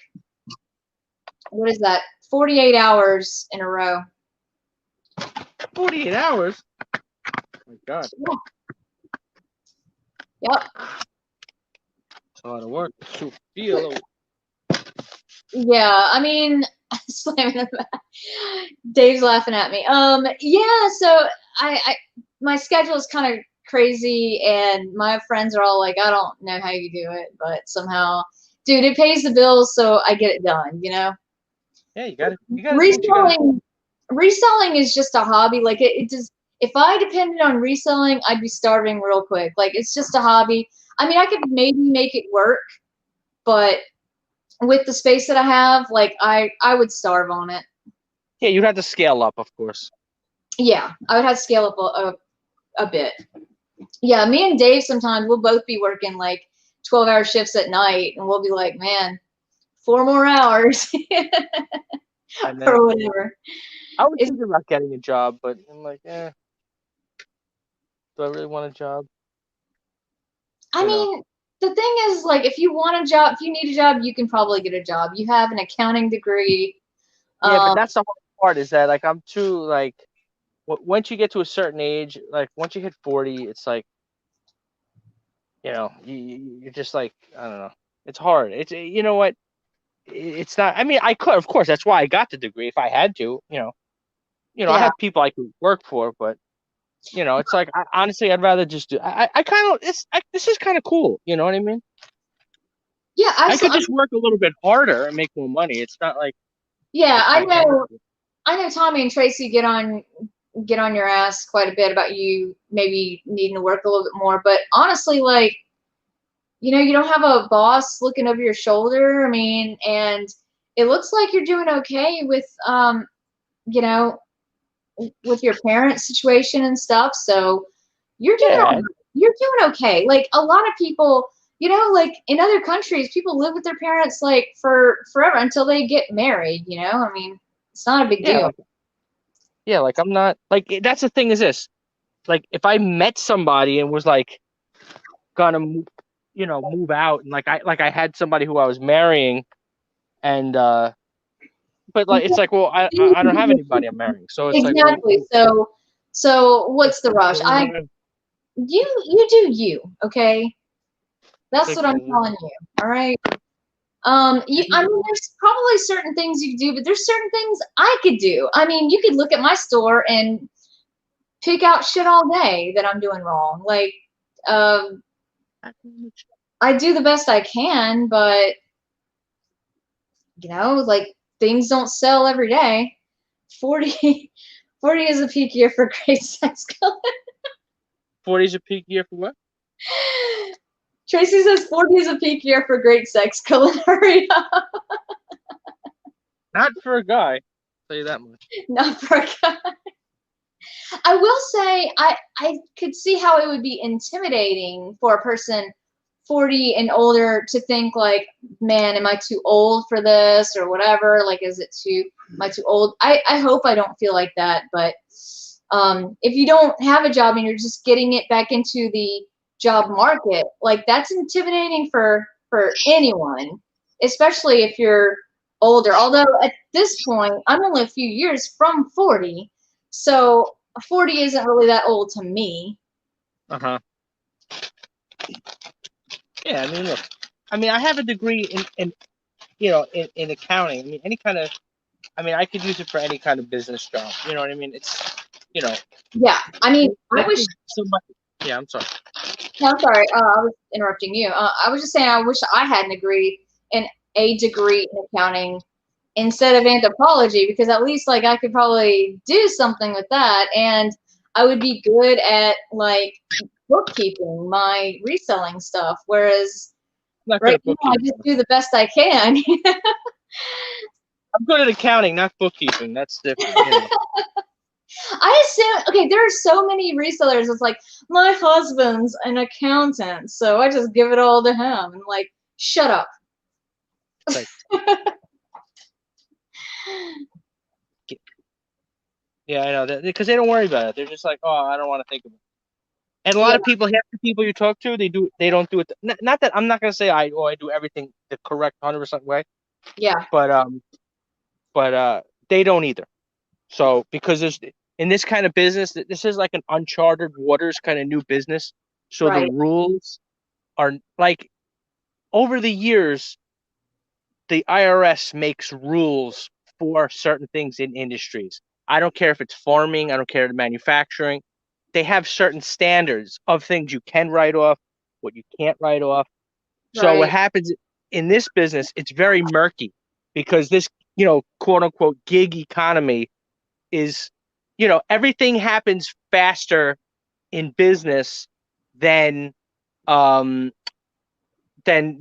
what is that, 48 hours in a row. 48 hours? Oh, my God. Yeah. Yep. That's a lot of work. Yeah, I mean, slamming the back. Dave's laughing at me. Yeah, so my schedule is kind of crazy, and my friends are all like, I don't know how you do it, but somehow, dude, it pays the bills, so I get it done, Yeah, you got to. Reselling is just a hobby. Like it just, if I depended on reselling, I'd be starving real quick. Like, it's just a hobby. I mean, I could maybe make it work, but with the space that I have, like I would starve on it. Yeah, you'd have to scale up, of course. Yeah, I would have to scale up a bit. Yeah, me and Dave sometimes we'll both be working like 12-hour shifts at night, and we'll be like, man, 4 more hours or whatever. I was thinking about getting a job, but I'm like, do I really want a job? I mean, the thing is, like, if you want a job, if you need a job, you can probably get a job. You have an accounting degree. Yeah, but that's the hard part, is that, like, I'm too, like, once you get to a certain age, like, once you hit 40, it's like, you're just like, I don't know. It's hard. It's, you know what? It's not, I mean, I could, of course, that's why I got the degree if I had to, I have people I could work for, but, it's like, honestly, I'd rather just do, this is kind of cool. You know what I mean? Yeah. I could just work a little bit harder and make more money. It's not like. Yeah, I know Tommy and Tracy get on your ass quite a bit about you maybe needing to work a little bit more, but honestly, like, you don't have a boss looking over your shoulder. I mean, and it looks like you're doing okay with with your parents' situation and stuff. So you're doing okay. Like, a lot of people you know, like in other countries, people live with their parents like for forever until they get married, you know? I mean, it's not a big Yeah, deal. like like I'm not like that's the thing is this. Like if I met somebody and was like gonna move out and like I had somebody who I was marrying and but like it's like well I don't have anybody I'm marrying. So it's like well Exactly. So what's the rush? You do you, okay? That's like what I'm telling you. All right. I mean, there's probably certain things you could do, but there's certain things I could do. I mean, you could look at my store and pick out shit all day that I'm doing wrong. Like, um, I do the best I can, but you know, like things don't sell every day. 40, 40 is a peak year for great sex color. 40's a peak year for what? Tracy says 40 is a peak year for great sex culinary. Not for a guy. I'll tell you that much. Not for a guy. I will say I could see how it would be intimidating for a person 40 and older to think like, man, am I too old for this or whatever? Like, am I too old? I hope I don't feel like that, but if you don't have a job and you're just getting it back into the job market, like that's intimidating for anyone, especially if you're older. Although at this point, I'm only a few years from 40, so 40 isn't really that old to me. Uh-huh. Yeah, I mean, look, I have a degree in accounting. I mean, any kind of, I could use it for any kind of business job. You know what I mean? It's, Yeah, I mean, I wish. Yeah, I'm sorry. No, I'm sorry. I was interrupting you. I was just saying I wish I had a degree in accounting instead of anthropology, because at least like I could probably do something with that, and I would be good at like bookkeeping, my reselling stuff. Whereas I'm not good right at now I bookkeeping. just do the best I can. I'm good at accounting, not bookkeeping. That's different. I assume, okay, there are so many resellers. It's like, my husband's an accountant, so I just give it all to him. And like, shut up. Like, yeah, I know that because they don't worry about it. They're just like, oh, I don't want to think of it. And a lot Yeah, of people, half the people you talk to, they don't do it. Not that I'm not gonna say I do everything the correct 100% way, yeah, but they don't either. So because there's in this kind of business, this is like an uncharted waters kind of new business. So the right. rules are like over the years, the IRS makes rules for certain things in industries. I don't care if it's farming, I don't care if it's manufacturing. They have certain standards of things you can write off, what you can't write off. So what Right. happens in this business, it's very murky because this, quote unquote gig economy is, everything happens faster in business than um than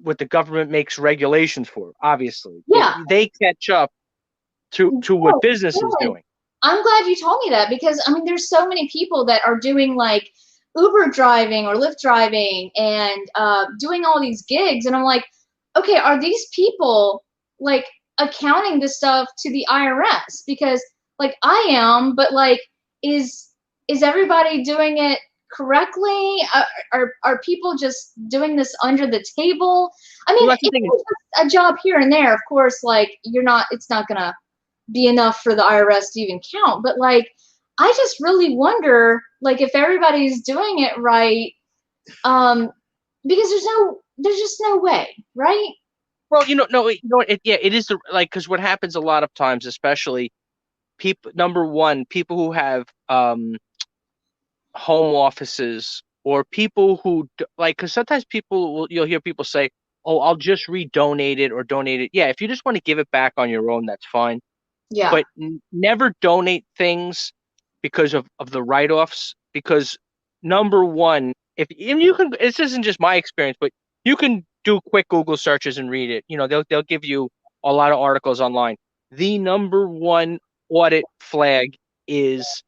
what the government makes regulations for. Obviously, Yeah. they catch up to what Oh, business is good. doing. I'm glad you told me that, because I mean, there's so many people that are doing like Uber driving or Lyft driving and doing all these gigs, and I'm like, okay, are these people like accounting this stuff to the IRS? Because like I am, but like, is everybody doing it correctly? Are people just doing this under the table? I Well, mean, that's the if thing. it's just a job here and there, of course, like it's not gonna be enough for the IRS to even count. But like, I just really wonder, like, if everybody's doing it right, because there's just no way, right? Well, no, yeah, it is like because what happens a lot of times, especially people. Number one, people who have home offices or people who like, because sometimes you'll hear people say, "Oh, I'll just redonate it or donate it." Yeah, if you just want to give it back on your own, that's fine. Yeah, But never donate things because of the write-offs. Because number one, if and you can, this isn't just my experience, but you can do quick Google searches and read it. They'll give you a lot of articles online. The number one audit flag is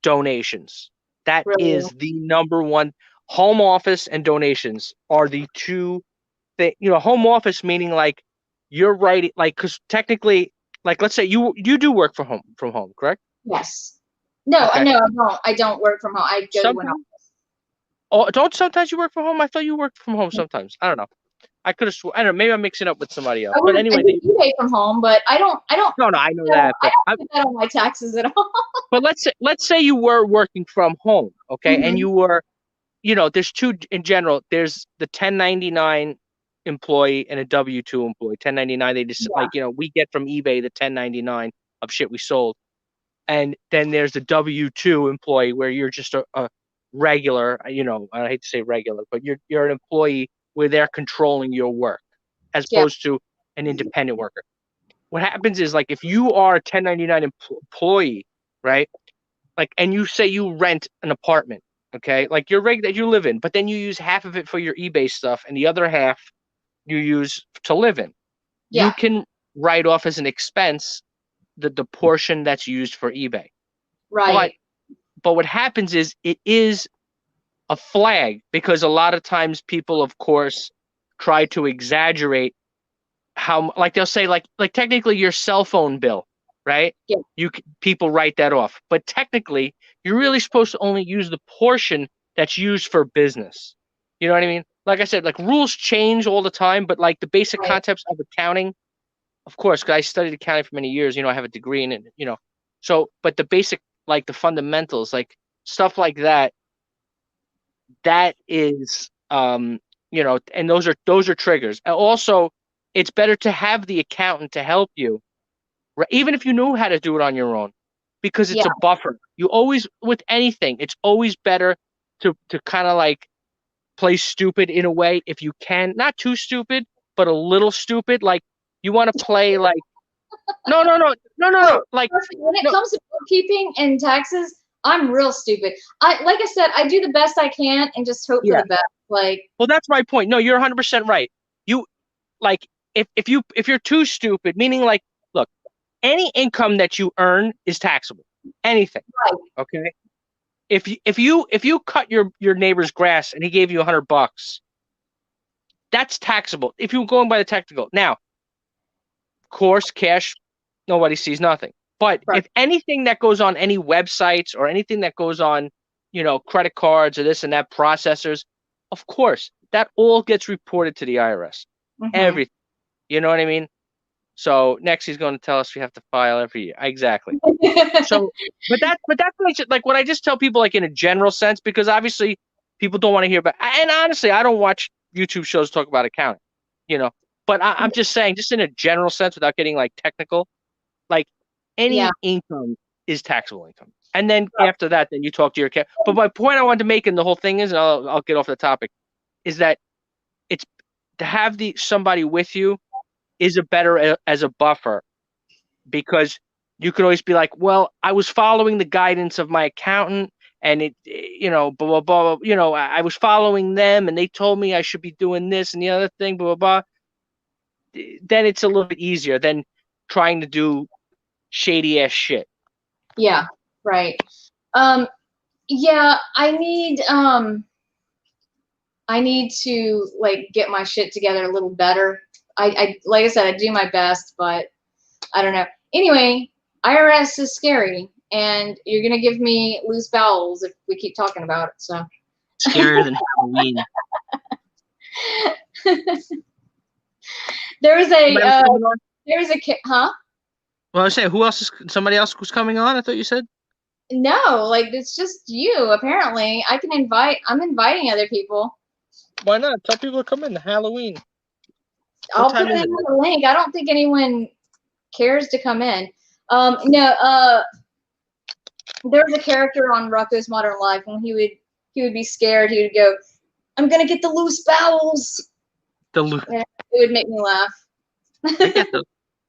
donations. That really. is the number one. home office and donations are the two things. Home office meaning like you're writing, like, because technically, like, let's say you do work from home, correct? Yes. No, Okay. no, I don't. I don't work from home. I go to an Sometimes. Oh, don't sometimes you work from home? I thought you worked from home office. sometimes. I don't know. I could have I don't know. Maybe I'm mixing up with somebody else. I But work. I anyway, do eBay from home, but I don't. no, I know I that. But don't put that on my taxes at all. but let's say you were working from home, okay, and Mhm. you were, there's two in general. There's the 1099 employee and a W-2 employee. 1099, they just Yeah. like, we get from eBay the 1099 of shit we sold. And then there's the W-2 employee where you're just a regular, I hate to say regular, but you're an employee where they're controlling your work as Yeah. opposed to an independent worker. What happens is, like, if you are a 1099 employee, right? Like, and you say you rent an apartment, okay? Like that you live in, but then you use half of it for your eBay stuff and the other half you use to live in. You Yeah. can write off as an expense the portion that's used for eBay. Right. But what happens is it is a flag because a lot of times people, of course, try to exaggerate how, like, they'll say, like technically your cell phone bill, right? Yeah. People write that off, but technically you're really supposed to only use the portion that's used for business. You know what I mean? Like I said, like, rules change all the time, but like the basic Right. concepts of accounting, of course, because I studied accounting for many years. I have a degree in it. So, but the basic, like the fundamentals, like stuff like that, that is, and those are triggers. And also, it's better to have the accountant to help you, right? Even if you knew how to do it on your own, because it's Yeah. a buffer. You always, with anything, it's always better to kind of like play stupid in a way, if you can, not too stupid, but a little stupid. Like, you want to play like, no, Oh, like, trust me, when it no, comes to bookkeeping and taxes, I'm real stupid. Like I said, I do the best I can and just hope for yeah. the best. Like, Well, that's my point. No, you're 100% right. You, like, if you're too stupid, meaning, like, look, any income that you earn is taxable. Anything. right. Okay. If you cut your neighbor's grass and he gave you $100, that's taxable. If you're going by the technical. Now, of course, cash, nobody sees nothing. But Right. if anything that goes on any websites or anything that goes on, credit cards or this and that processors, of course, that all gets reported to the IRS. Mhm. Everything. You know what I mean? So next he's going to tell us we have to file every year. Exactly. So, but that's like what I just tell people, like, in a general sense, because obviously people don't want to hear about. And honestly, I don't watch YouTube shows talk about accounting, you know. But I'm just saying, just in a general sense, without getting like technical, like, Yeah. any income is taxable income. And then after that, then you talk to your account. But my point I wanted to make in the whole thing is, and I'll get off the topic, is that it's to have somebody with you is a better as a buffer, because you could always be like, well, I was following the guidance of my accountant and it, blah, blah, blah, I was following them and they told me I should be doing this and the other thing, blah, blah, blah. Then it's a little bit easier than trying to do shady ass shit. Yeah. Right. Yeah, I need to, like, get my shit together a little better. I like I said, I do my best, but I don't know. Anyway, IRS is scary, and you're gonna give me loose bowels if we keep talking about it. So Scarier than Halloween. there is Somebody else a coming on? huh? Well, I was saying, somebody else was coming on? I thought you said. No, like, it's just you. Apparently, I'm inviting other people. Why not? Tell people to come in. Halloween. I'll put it in the link. I don't think anyone cares to come in. No, there's a character on Rocko's Modern Life, when he would be scared, he would go, "I'm gonna get the loose bowels." Yeah, it would make me laugh. I get those.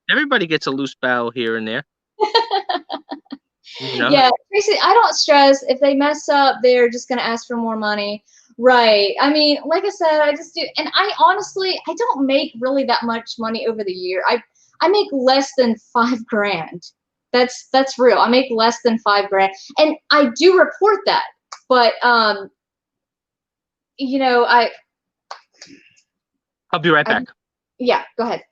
Everybody gets a loose bowel here and there. Yeah, Tracy, I don't stress. If they mess up, they're just gonna ask for more money. Right. I mean, like I said, I just do, and I honestly, I don't make really that much money over the year. I make less than $5,000. That's real. I make less than $5,000, and I do report that. But you know, I'll be right back. Yeah, go ahead.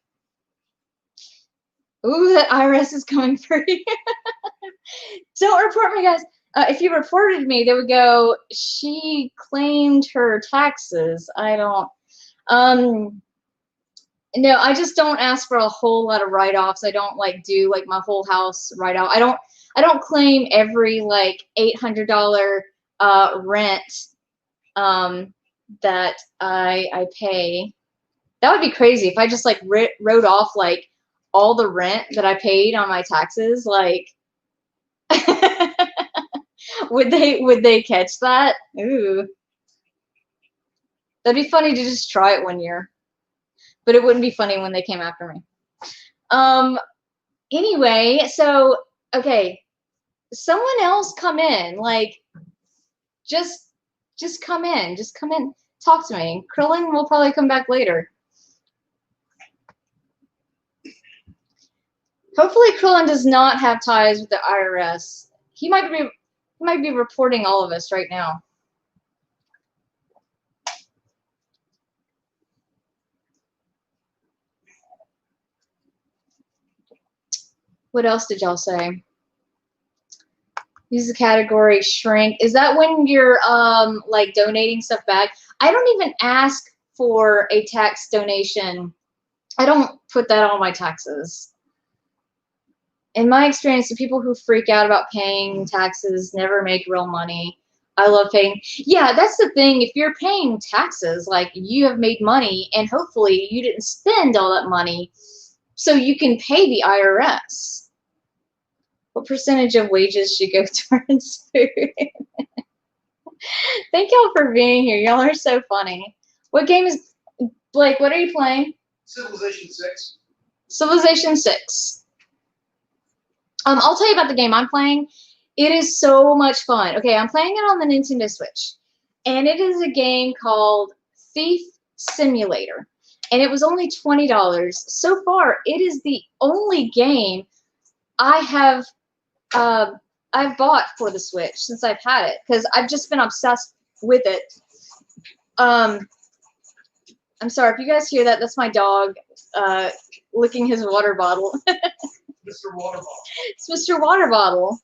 Ooh, that IRS is coming for you. Don't report me, guys. If you reported me, they would go, she claimed her taxes. I don't. No, I just don't ask for a whole lot of write-offs. I don't like do like my whole house write-off. I don't claim every like $800 rent that I pay. That would be crazy if I just like wrote off like all the rent that I paid on my taxes. Like, would they catch that? Ooh, that'd be funny to just try it one year, but it wouldn't be funny when they came after me. Anyway, so okay, someone else come in. Like, just come in. Just come in. Talk to me. Krillin will probably come back later. Hopefully Krillin does not have ties with the IRS. He might be reporting all of us right now. What else did y'all say? Use the category shrink. Is that when you're like donating stuff back? I don't even ask for a tax donation. I don't put that on my taxes. In my experience, the people who freak out about paying taxes never make real money. I love paying. Yeah, that's the thing. If you're paying taxes, like, you have made money, and hopefully you didn't spend all that money so you can pay the IRS. What percentage of wages should go towards food? Thank y'all for being here. Y'all are so funny. What game is, Blake, what are you playing? Civilization 6. Civilization 6. I'll tell you about the game I'm playing. It is so much fun. Okay, I'm playing it on the Nintendo Switch. And it is a game called Thief Simulator. And it was only $20. So far, it is the only game I have I've bought for the Switch since I've had it, because I've just been obsessed with it. I'm sorry if you guys hear that. That's my dog licking his water bottle. Mr. Water Bottle. It's Mr. Water Bottle.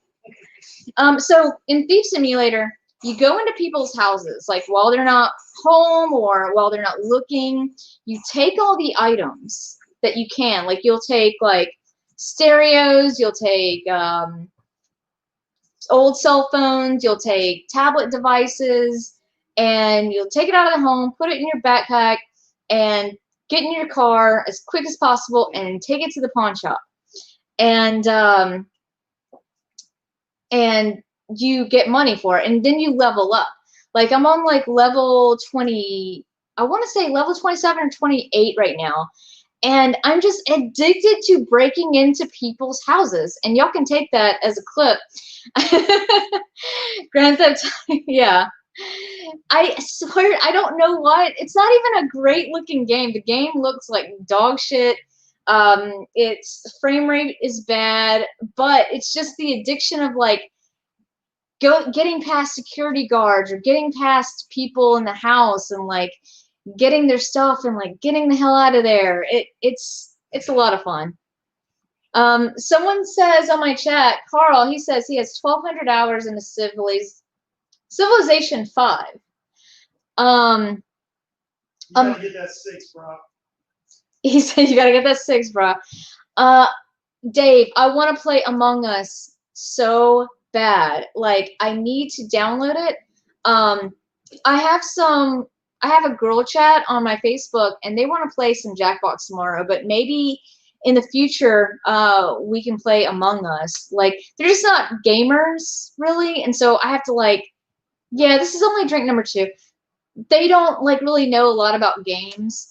So in Thief Simulator, you go into people's houses, like while they're not home or while they're not looking. You take all the items that you can. Like, you'll take like stereos, you'll take old cell phones, you'll take tablet devices, and you'll take it out of the home, put it in your backpack, and get in your car as quick as possible and take it to the pawn shop. And you get money for it, and then you level up. Like, I'm on like level 20, I want to say level 27 or 28 right now, and I'm just addicted to breaking into people's houses. And y'all can take that as a clip. Grand Theft, yeah. I swear, I don't know what. It's not even a great looking game. The game looks like dog shit. Its frame rate is bad, but it's just the addiction of like getting past security guards or getting past people in the house and like getting their stuff and like getting the hell out of there. It's a lot of fun. Someone says on my chat, Carl, he says he has 1,200 hours in Civilization 5. You gotta get that 6, bro. He said you gotta get that 6, bro. Dave, I want to play Among Us so bad. Like, I need to download it. I have a girl chat on my Facebook, and they want to play some Jackbox tomorrow, but maybe in the future, we can play Among Us. Like, they're just not gamers, really, and so I have to, like, yeah, this is only drink number 2. They don't, like, really know a lot about games,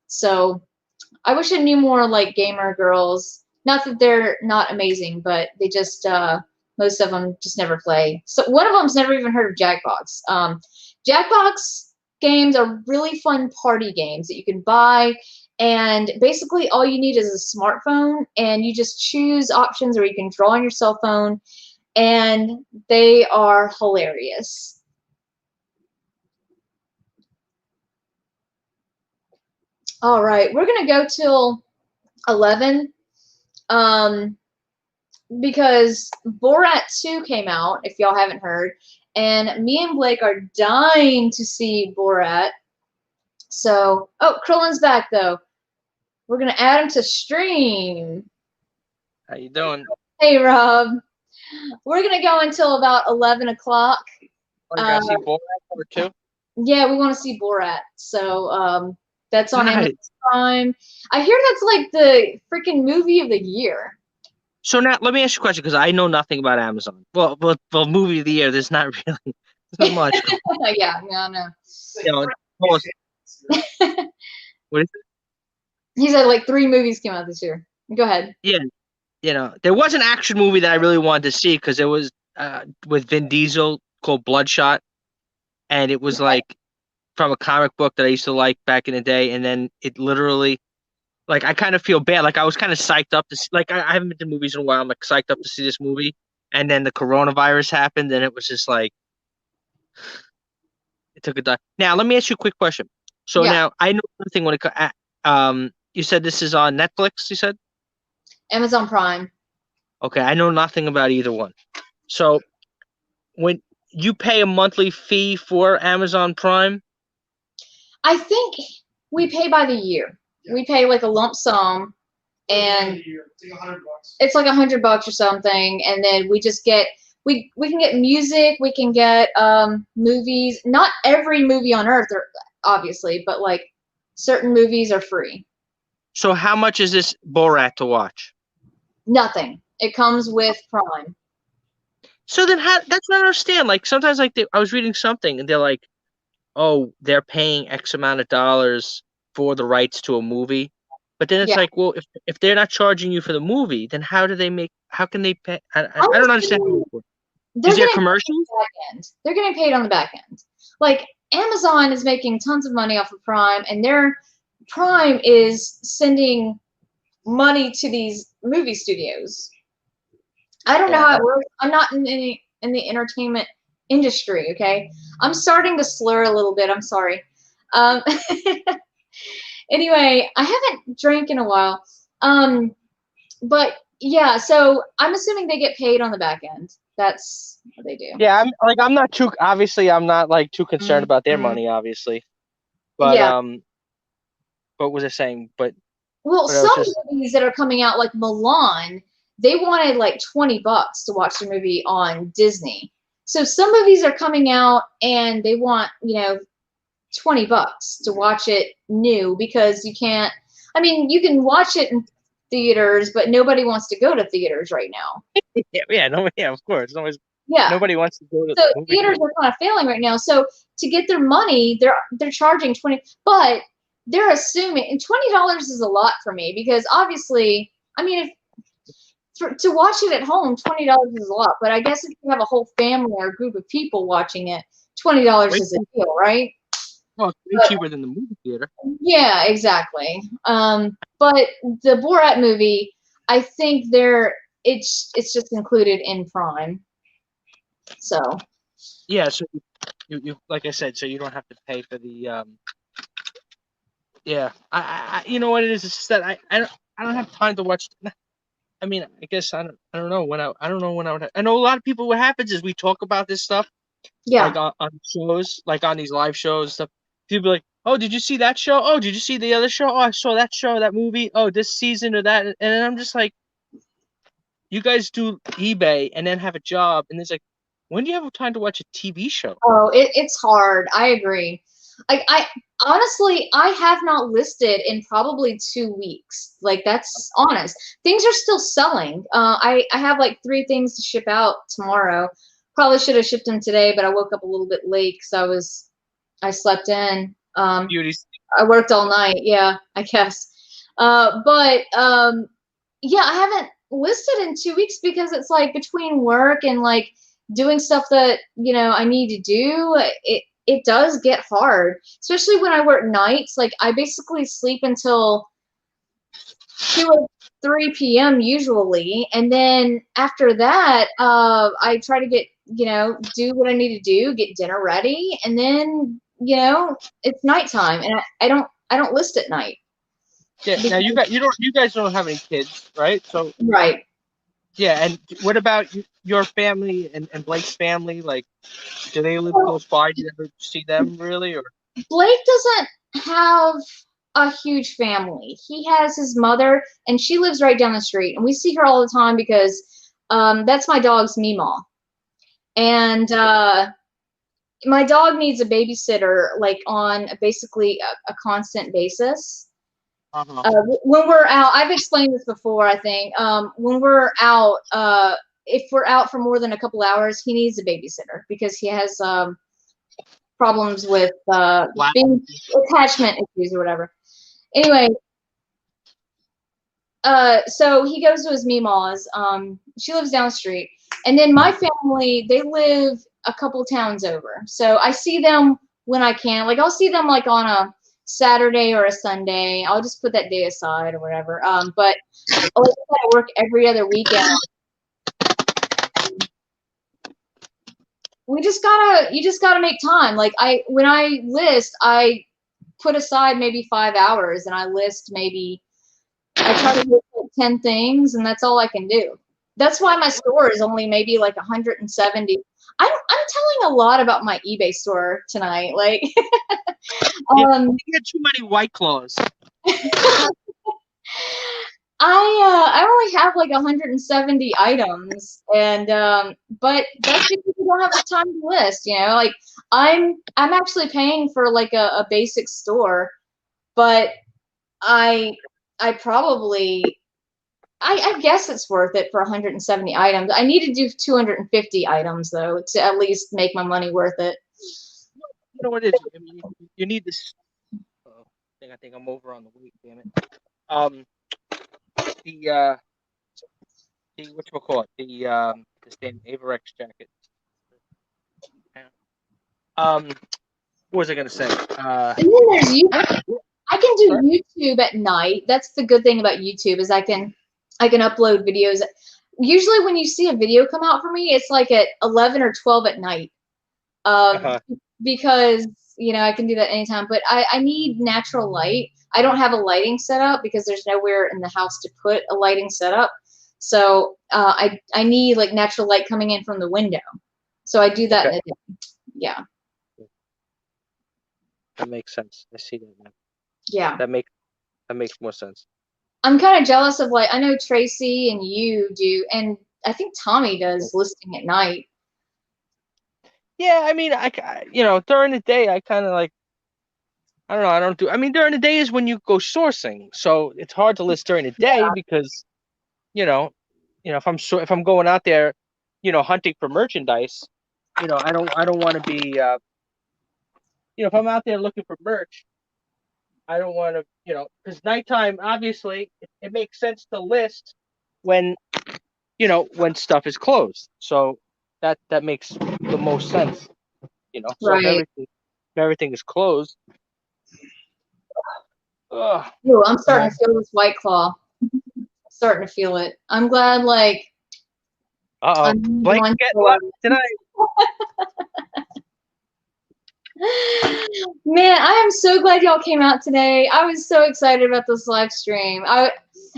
so I wish I knew more, like, gamer girls. Not that they're not amazing, but they just, most of them just never play. So one of them's never even heard of Jackbox. Jackbox games are really fun party games that you can buy, and basically all you need is a smartphone, and you just choose options, or you can draw on your cell phone, and they are hilarious. All right, we're gonna go till 11. Because Borat 2 came out, if y'all haven't heard, and me and Blake are dying to see Borat. So, oh, Krillin's back though. We're gonna add him to stream. How you doing? Hey, Rob. We're gonna go until about 11 o'clock. Oh, you gotta see Borat number 2? Yeah, we want to see Borat. So, that's on Amazon Nice. Prime. I hear that's like the freaking movie of the year. So now let me ask you a question because I know nothing about Amazon. Well, movie of the year. There's not really there's not much. Yeah, no. You know, almost- what is it? He said like 3 movies came out this year. Go ahead. Yeah, you know, there was an action movie that I really wanted to see because it was with Vin Diesel called Bloodshot, and it was like from a comic book that I used to like back in the day, and then it literally, like, I kind of feel bad. Like, I was kind of psyched up to see, like, I haven't been to movies in a while. I'm like psyched up to see this movie, and then the coronavirus happened, and it was just like it took a dive. Now, let me ask you a quick question. So Yeah. now I know nothing when it you said this is on Netflix. You said Amazon Prime. okay. I know nothing about either one. So when you pay a monthly fee for Amazon Prime, I think we pay by the year. Yeah. We pay like a lump sum, and It's like $100. it's like $100 or something, and then we just get we can get music, we can get movies. Not every movie on earth are obviously, but like certain movies are free. so how much is this Borat to watch? Nothing. It comes with Prime. So then how, that's what I don't understand. Like sometimes like I was reading something and they're like, oh, they're paying X amount of dollars for the rights to a movie. But then it's Yeah. like, well, if they're not charging you for the movie, then how can they pay? I don't understand. How it works. They're Is there getting commercials? back end. They're getting paid on the back end. Like Amazon is making tons of money off of Prime, and their Prime is sending money to these movie studios. I don't know how it works. I'm not in the entertainment industry. Okay, I'm starting to slur a little bit. I'm sorry. Um, anyway, I haven't drank in a while. But yeah, so I'm assuming they get paid on the back end. That's what they do. Yeah, I'm not too obviously I'm not like too concerned about their money, obviously. But Yeah. what was I saying? But Well, But I was some just- movies that are coming out, like Milan, they wanted like $20 to watch the movie on Disney. So some movies are coming out and they want, $20 to watch it new because you can't. I mean, you can watch it in theaters, but nobody wants to go to theaters right now. of course. Yeah. Nobody wants to go to So the movie. theaters are kind of failing right now. So to get their money, they're charging 20, but they're assuming, and $20 is a lot for me because obviously, I mean, to watch it at home, $20 is a lot. But I guess if you have a whole family or a group of people watching it, $20 is a deal, right? Well, it's way cheaper than the movie theater. Yeah, exactly. But the Borat movie, I think it's just included in Prime. So Yeah, so you like I said, so you don't have to pay for the yeah. I you know what it is? It's just that I don't have time to watch. I mean, I guess I don't know when I don't know when I would. I know a lot of people. What happens is we talk about this stuff yeah. like on shows, like on these live shows and stuff. People be like, "Oh, did you see that show? Oh, did you see the other show? Oh, I saw that show, that movie. Oh, this season or that." And then I'm just like, "You guys do eBay and then have a job, and it's like, when do you have time to watch a TV show?" Oh, it's hard. I agree. I honestly, I have not listed in probably 2 weeks. Like that's honest. Things are still selling. I have like 3 things to ship out tomorrow. Probably should have shipped them today, but I woke up a little bit late because I slept in. Beauties. I worked all night. Yeah, I guess. But yeah, I haven't listed in 2 weeks because it's like between work and like doing stuff that I need to do. It does get hard, especially when I work nights. Like I basically sleep until 2 or 3 p.m. usually, and then after that, I try to get do what I need to do, get dinner ready, and then it's nighttime, and I don't list at night. Yeah. Now you guys don't have any kids, right? So Right. yeah. And what about your family and Blake's family? Like, do they live Well, close by? Do you ever see them really? Or Blake doesn't have a huge family. He has his mother, and she lives right down the street, and we see her all the time because that's my dog's Meemaw. And my dog needs a babysitter, like on basically a constant basis. uh-huh. When we're out, I've explained this before, I think. When we're out, if we're out for more than a couple hours, he needs a babysitter because he has problems with being attachment issues or whatever. Anyway, so he goes to his Meemaw's. She lives down the street, and then my family, they live a couple towns over. So I see them when I can. Like I'll see them like on a Saturday or a Sunday. I'll just put that day aside or whatever. But like I work every other weekend. You just gotta make time. Like when I list, I put aside maybe 5 hours, and I list maybe. I try to list like 10 things, and that's all I can do. That's why my store is only maybe like 170. I'm telling a lot about my eBay store tonight. Like, You get too many White Claws. I only have like 170 items, and but that's because you don't have the time to list. You know, like I'm actually paying for like a basic store, but I probably I guess it's worth it for 170 items. I need to do 250 items though to at least make my money worth it. You know what it is? I mean, you need this. I think I'm over on the weight. Damn it. The whatchamacallit, the stand Averex jacket. What was I gonna say? And then there's YouTube. I can do YouTube at night. That's the good thing about YouTube is I can upload videos. Usually when you see a video come out for me, it's like at 11 or 12 at night. Because you know I can do that anytime. But I need natural light. I don't have a lighting setup because there's nowhere in the house to put a lighting setup. So I need like natural light coming in from the window. So I do that in a day. Yeah. That makes sense. I see that now. Yeah. That makes more sense. I'm kind of jealous of like I know Tracy and you do, and I think Tommy does listing at night. Yeah, I mean, during the day, I kind of like, I don't know, I don't do. I mean, during the day is when you go sourcing, so it's hard to list during the day because, if I'm going out there, hunting for merchandise, I don't want to be, if I'm out there looking for merch, I don't want to, because nighttime, obviously, it makes sense to list when, when stuff is closed. So that makes the most sense, So Right. if everything is closed. Ooh, I'm starting to feel this White Claw. Starting to feel it. I'm glad, like. Blake getting left tonight. Man, I am so glad y'all came out today. I was so excited about this live stream. I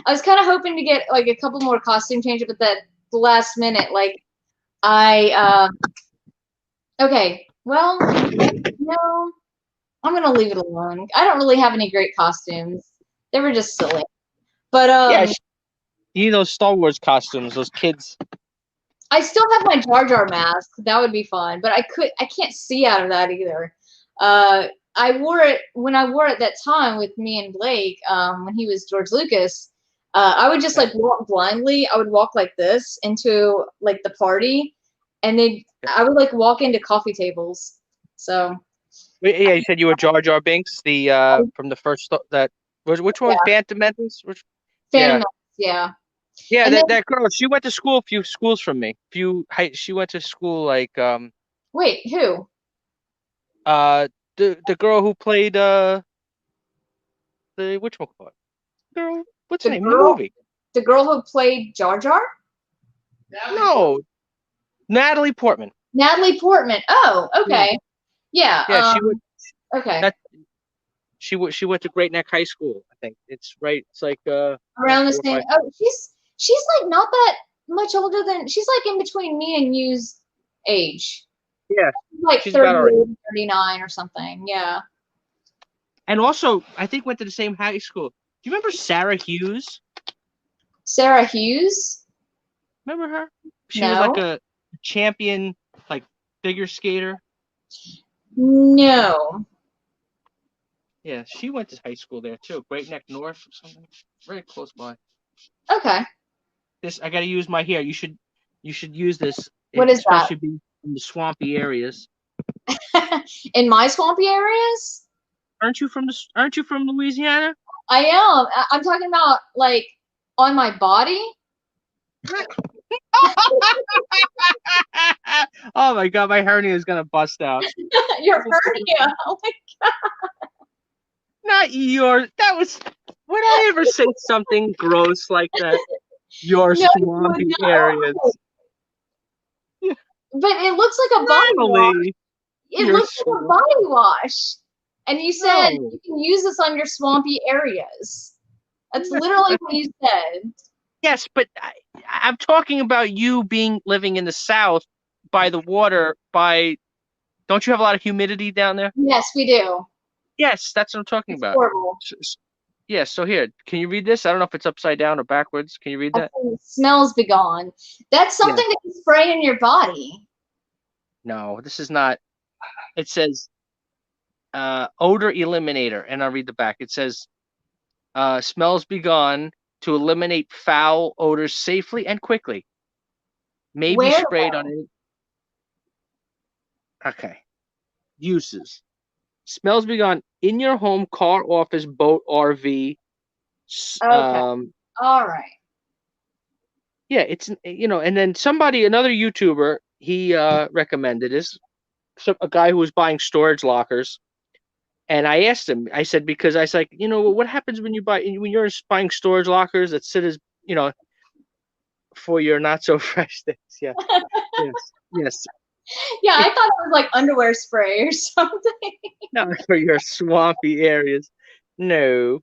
was kind of hoping to get like a couple more costume changes, but the last minute, like okay, well, no, I'm gonna leave it alone. I don't really have any great costumes. They were just silly. But yeah, you need those Star Wars costumes, those kids. I still have my Jar Jar mask. That would be fun, but I can't see out of that either. I wore it when I wore it that time with me and Blake, when he was George Lucas. I would just like walk blindly. I would walk like this into like the party, and I would like walk into coffee tables. So. Yeah, you said you were Jar Jar Binks, the from the first which one was Phantom Menace? Phantom Menace, yeah. Yeah, that girl. She went to school a few schools from me. She went to school like Wait, who? The girl who played the whatchamacallit? Girl, what's her name in the movie? The girl who played Jar Jar? No, Natalie Portman. Natalie Portman. Oh, okay. Yeah. She would. Okay. She went to Great Neck High School. I think it's right. It's like Around the 4 or same. 5. Oh, she's like not that much older than. She's like in between me and you's age. Yeah, Like she's about all right. 38, 39 or something. Yeah. And also, I think went to the same high school. Do you remember Sarah Hughes? Sarah Hughes? Remember her? She was like a champion, like figure skater. No. Yeah, she went to high school there too. Great Neck North or something. Very close by. Okay. This I gotta use my hair. You should use this. What is that? Especially being in the swampy areas. In my swampy areas? Aren't you from Louisiana? I am. I'm talking about like on my body. Oh my god, my hernia is gonna bust out. Your hernia. Oh my Not yours. That was. Would I ever say something gross like that? Your No, swampy no. areas. But it looks like a body wash. Finally, It you're looks like a body wash. And you said No. you can use this on your swampy areas. That's literally what you said. Yes, but I'm talking about you living in the South by the water. Don't you have a lot of humidity down there? Yes, we do. Yes, that's what I'm talking It's about. horrible. Yeah, so here, can you read this? I don't know if it's upside down or backwards. Can you read that? Smells be gone. That's something that you spray in your body. No, this is not. It says odor eliminator, and I'll read the back. It says smells be gone to eliminate foul odors safely and quickly. May be sprayed on any. Okay. Uses. Smells be gone in your home, car, office, boat, RV. Okay. All right. Yeah, it's and then another YouTuber, he recommended this. A guy who was buying storage lockers, and I asked him. I said because I was like, what happens when you're buying storage lockers that sit as for your not so fresh things? Yeah, yes. Yeah, I thought it was like underwear spray or something. Not for your swampy areas. No.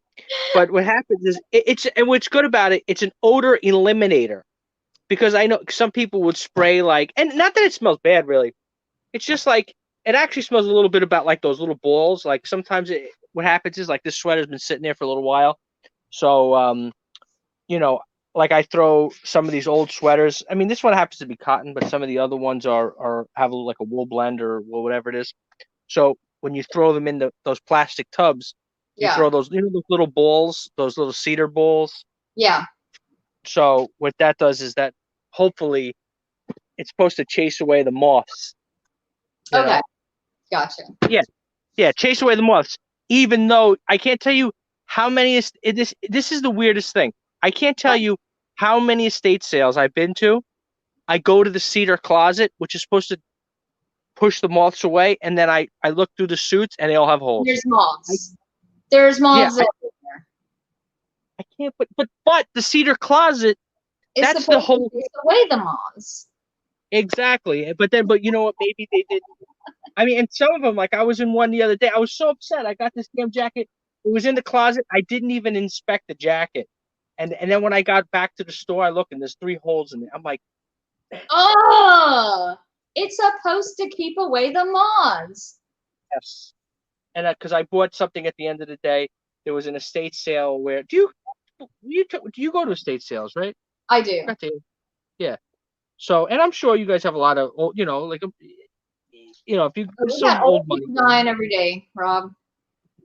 But what happens is and what's good about it, it's an odor eliminator. Because I know some people would spray and not that it smells bad really. It's just like it actually smells a little bit about like those little balls. Like sometimes what happens is like this sweater's been sitting there for a little while. So like I throw some of these old sweaters. I mean, this one happens to be cotton, but some of the other ones have like a wool blend or whatever it is. So when you throw them in those plastic tubs, you throw those those little balls, those little cedar balls. Yeah. So what that does is that hopefully it's supposed to chase away the moths. Okay. Gotcha. Yeah, chase away the moths. Even though I can't tell you how many this is the weirdest thing. I can't tell you how many estate sales I've been to. I go to the cedar closet, which is supposed to push the moths away, and then I look through the suits and they all have holes. There's moths. There's moths everywhere. I can't but the cedar closet, that's the whole to away the moths. Exactly. But you know what, maybe they didn't. I mean, and some of them, like I was in one the other day, I was so upset. I got this damn jacket. It was in the closet. I didn't even inspect the jacket. And then when I got back to the store, I look and there's 3 holes in it. I'm like, oh, it's supposed to keep away the moths. yes. And because I bought something at the end of the day, there was an estate sale where do you go to estate sales, right? I do. Yeah. So, and I'm sure you guys have a lot of, like, if you we got old people dying every day, Rob.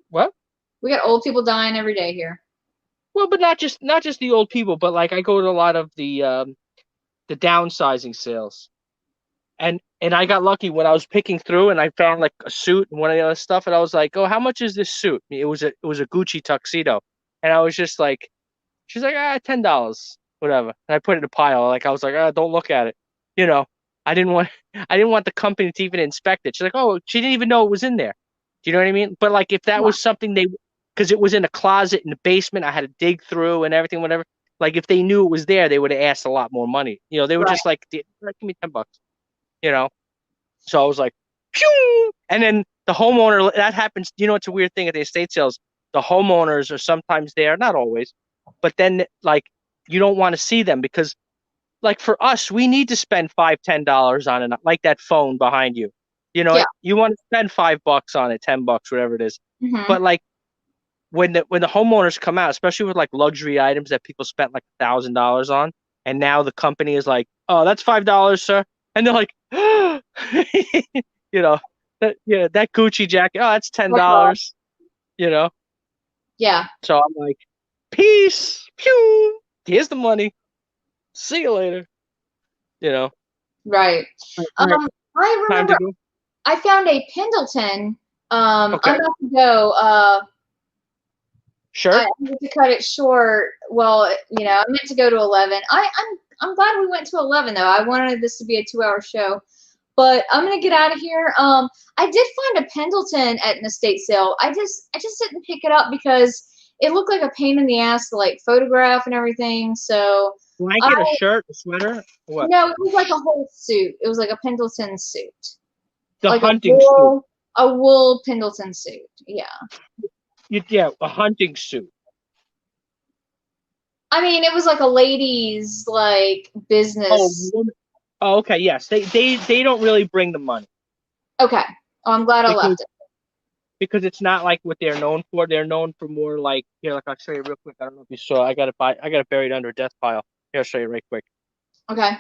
What? We got old people dying every day here. Well, but not just the old people, but like I go to a lot of the downsizing sales, and I got lucky when I was picking through and I found like a suit and one of the other stuff, and I was like, oh, how much is this suit? It was a Gucci tuxedo, and I was just like, she's like, $10, whatever, and I put it in a pile. Like I was like, don't look at it, I didn't want the company to even inspect it. She's like, oh, she didn't even know it was in there. Do you know what I mean? But like if that was something because it was in a closet in the basement, I had to dig through and everything, whatever. Like if they knew it was there, they would have asked a lot more money. They were just like, give me $10. So I was like, phew! And then the homeowner, that happens. You know, it's a weird thing at the estate sales. The homeowners are sometimes there, not always, but then like you don't want to see them because like for us, we need to spend $5, $10 on it, like that phone behind you. You know, Yeah. you want to spend $5 on it, $10, whatever it is. Mhm. But like when the homeowners come out, especially with like luxury items that people spent like $1,000 on, and now the company is like, "Oh, that's $5, sir," and they're like, you know, that Gucci jacket, oh, that's $10, you know. Yeah. So I'm like, peace, pew. Here's the money. See you later. You know. Right. All right, I time to remember go. I found a Pendleton. Okay. I'm about to go. Sure. I need to cut it short. Well, you know, I meant to go to 11. I'm glad we went to 11 though. I wanted this to be a 2-hour show. But I'm gonna get out of here. I did find a Pendleton at an estate sale. I just didn't pick it up because it looked like a pain in the ass to like photograph and everything. So Blanket, a shirt, a sweater, what? no, it was like a whole suit. It was like a Pendleton suit. The Like hunting suit. a wool Pendleton suit. Yeah. Yeah, a hunting suit. I mean, it was like a ladies like business. Oh, okay. Yes, they don't really bring the money Okay. Oh, I'm glad I left it. because it's not like what they're known for. They're known for more like here. Like I'll show you real quick. I don't know if you saw. I got it buried under a death pile. Here, I'll show you right quick. Okay.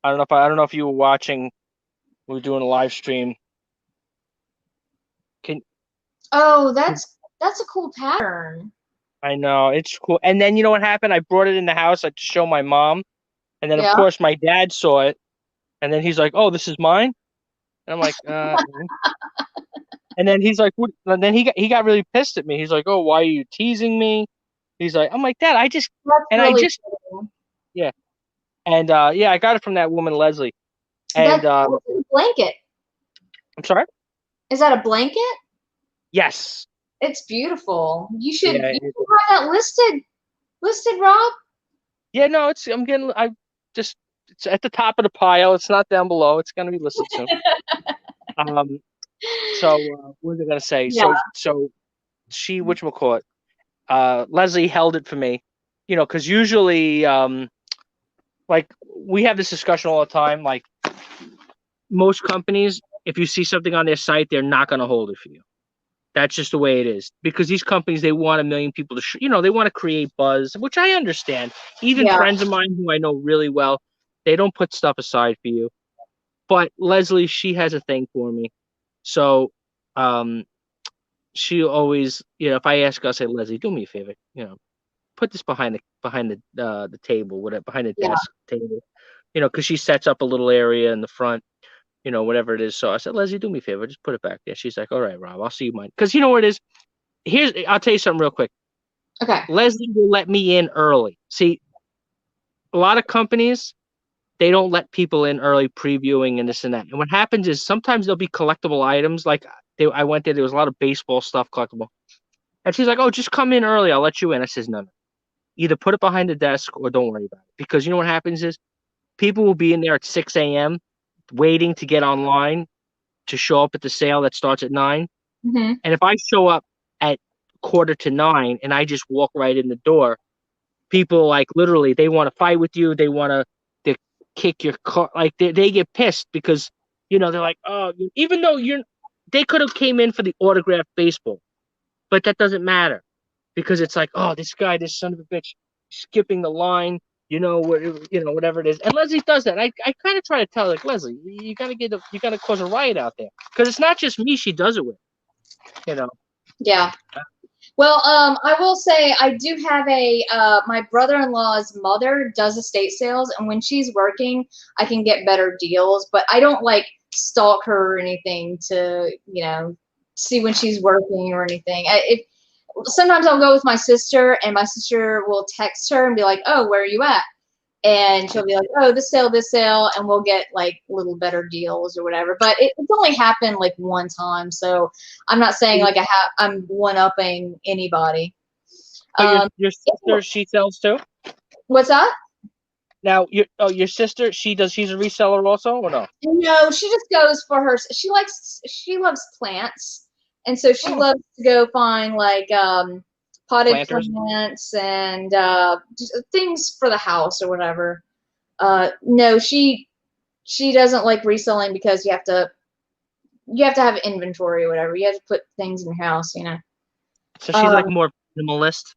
I don't know if you were watching. We were doing a live stream. Oh, that's a cool pattern. I know it's cool. And then you know what happened? I brought it in the house like to show my mom, and then of Yeah. course my dad saw it, and then he's like, "Oh, this is mine," and I'm like, And then he's like, what? And then he got really pissed at me. He's like, "Oh, why are you teasing me?" He's like, I'm like, "Dad, That's really cool. yeah." And yeah, I got it from that woman Leslie. And That's a blanket. I'm sorry. Is that a blanket? Yes. It's beautiful. You should Yeah, have that listed, Rob. Yeah, no, it's at the top of the pile. It's not down below. It's gonna be listed soon. So what was I gonna say? Yeah. So she, whatchamacallit, Leslie held it for me, you know, because usually like we have this discussion all the time. Like most companies, if you see something on their site, they're not gonna hold it for you. That's just the way it is because these companies, they want 1 million people to, they want to create buzz, which I understand. Even friends of mine who I know really well, they don't put stuff aside for you. But Leslie, she has a thing for me. So, she always, if I ask her, I'll say, Leslie, do me a favor, put this behind the table, whatever, behind the desk table, because she sets up a little area in the front, whatever it is. So I said, Leslie, do me a favor, just put it back there. She's like, all right, Rob, I'll see you mine. Because you know what it is? I'll tell you something real quick. Okay. Leslie will let me in early. See, a lot of companies, they don't let people in early previewing and this and that. And what happens is sometimes there'll be collectible items. Like I went there was a lot of baseball stuff collectible. And she's like, oh, just come in early. I'll let you in. I says, no. Either put it behind the desk or don't worry about it. Because you know what happens is people will be in there at 6 a.m. waiting to get online to show up at the sale that starts at 9. Mm-hmm. And if I show up at 8:45 and I just walk right in the door, people like literally they want to fight with you. They want to kick your car. Like they get pissed because, they're like, oh, even though they could have came in for the autographed baseball, but that doesn't matter because it's like, oh, this son of a bitch, skipping the line, whatever it is. And Leslie does that. I kind of try to tell her, like, Leslie, you gotta cause a riot out there because it's not just me she does it with, Yeah. Well, I will say I do have my brother-in-law's mother does estate sales, and when she's working, I can get better deals, but I don't like stalk her or anything to, see when she's working or anything. Sometimes I'll go with my sister, and my sister will text her and be like, oh, where are you at? And she'll be like, oh, this sale, and we'll get like little better deals or whatever. But it's only happened like one time, so I'm not saying like I'm one-upping anybody. But your sister, she sells too? What's that? Now, your sister, she's a reseller also, or no? No, she just goes for her. She loves plants, and so she Oh. loves to go find like potted Planters? plants and just things for the house or whatever. No, she doesn't like reselling because you have to have inventory or whatever. You have to put things in your house, you know. So she's like more minimalist.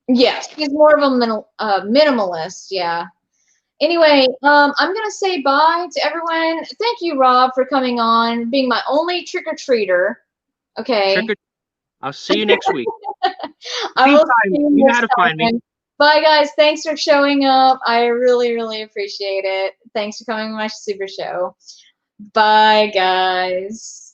Yeah, she's more of a minimalist. Yeah. Anyway, I'm gonna say bye to everyone. Thank you, Rob, for coming on, being my only trick or treater. Okay. Trick or I'll see you next week. I will see Meantime, you you know next how to find me. time. Bye, guys. Thanks for showing up. I really, really appreciate it. Thanks for coming to my super show. Bye, guys.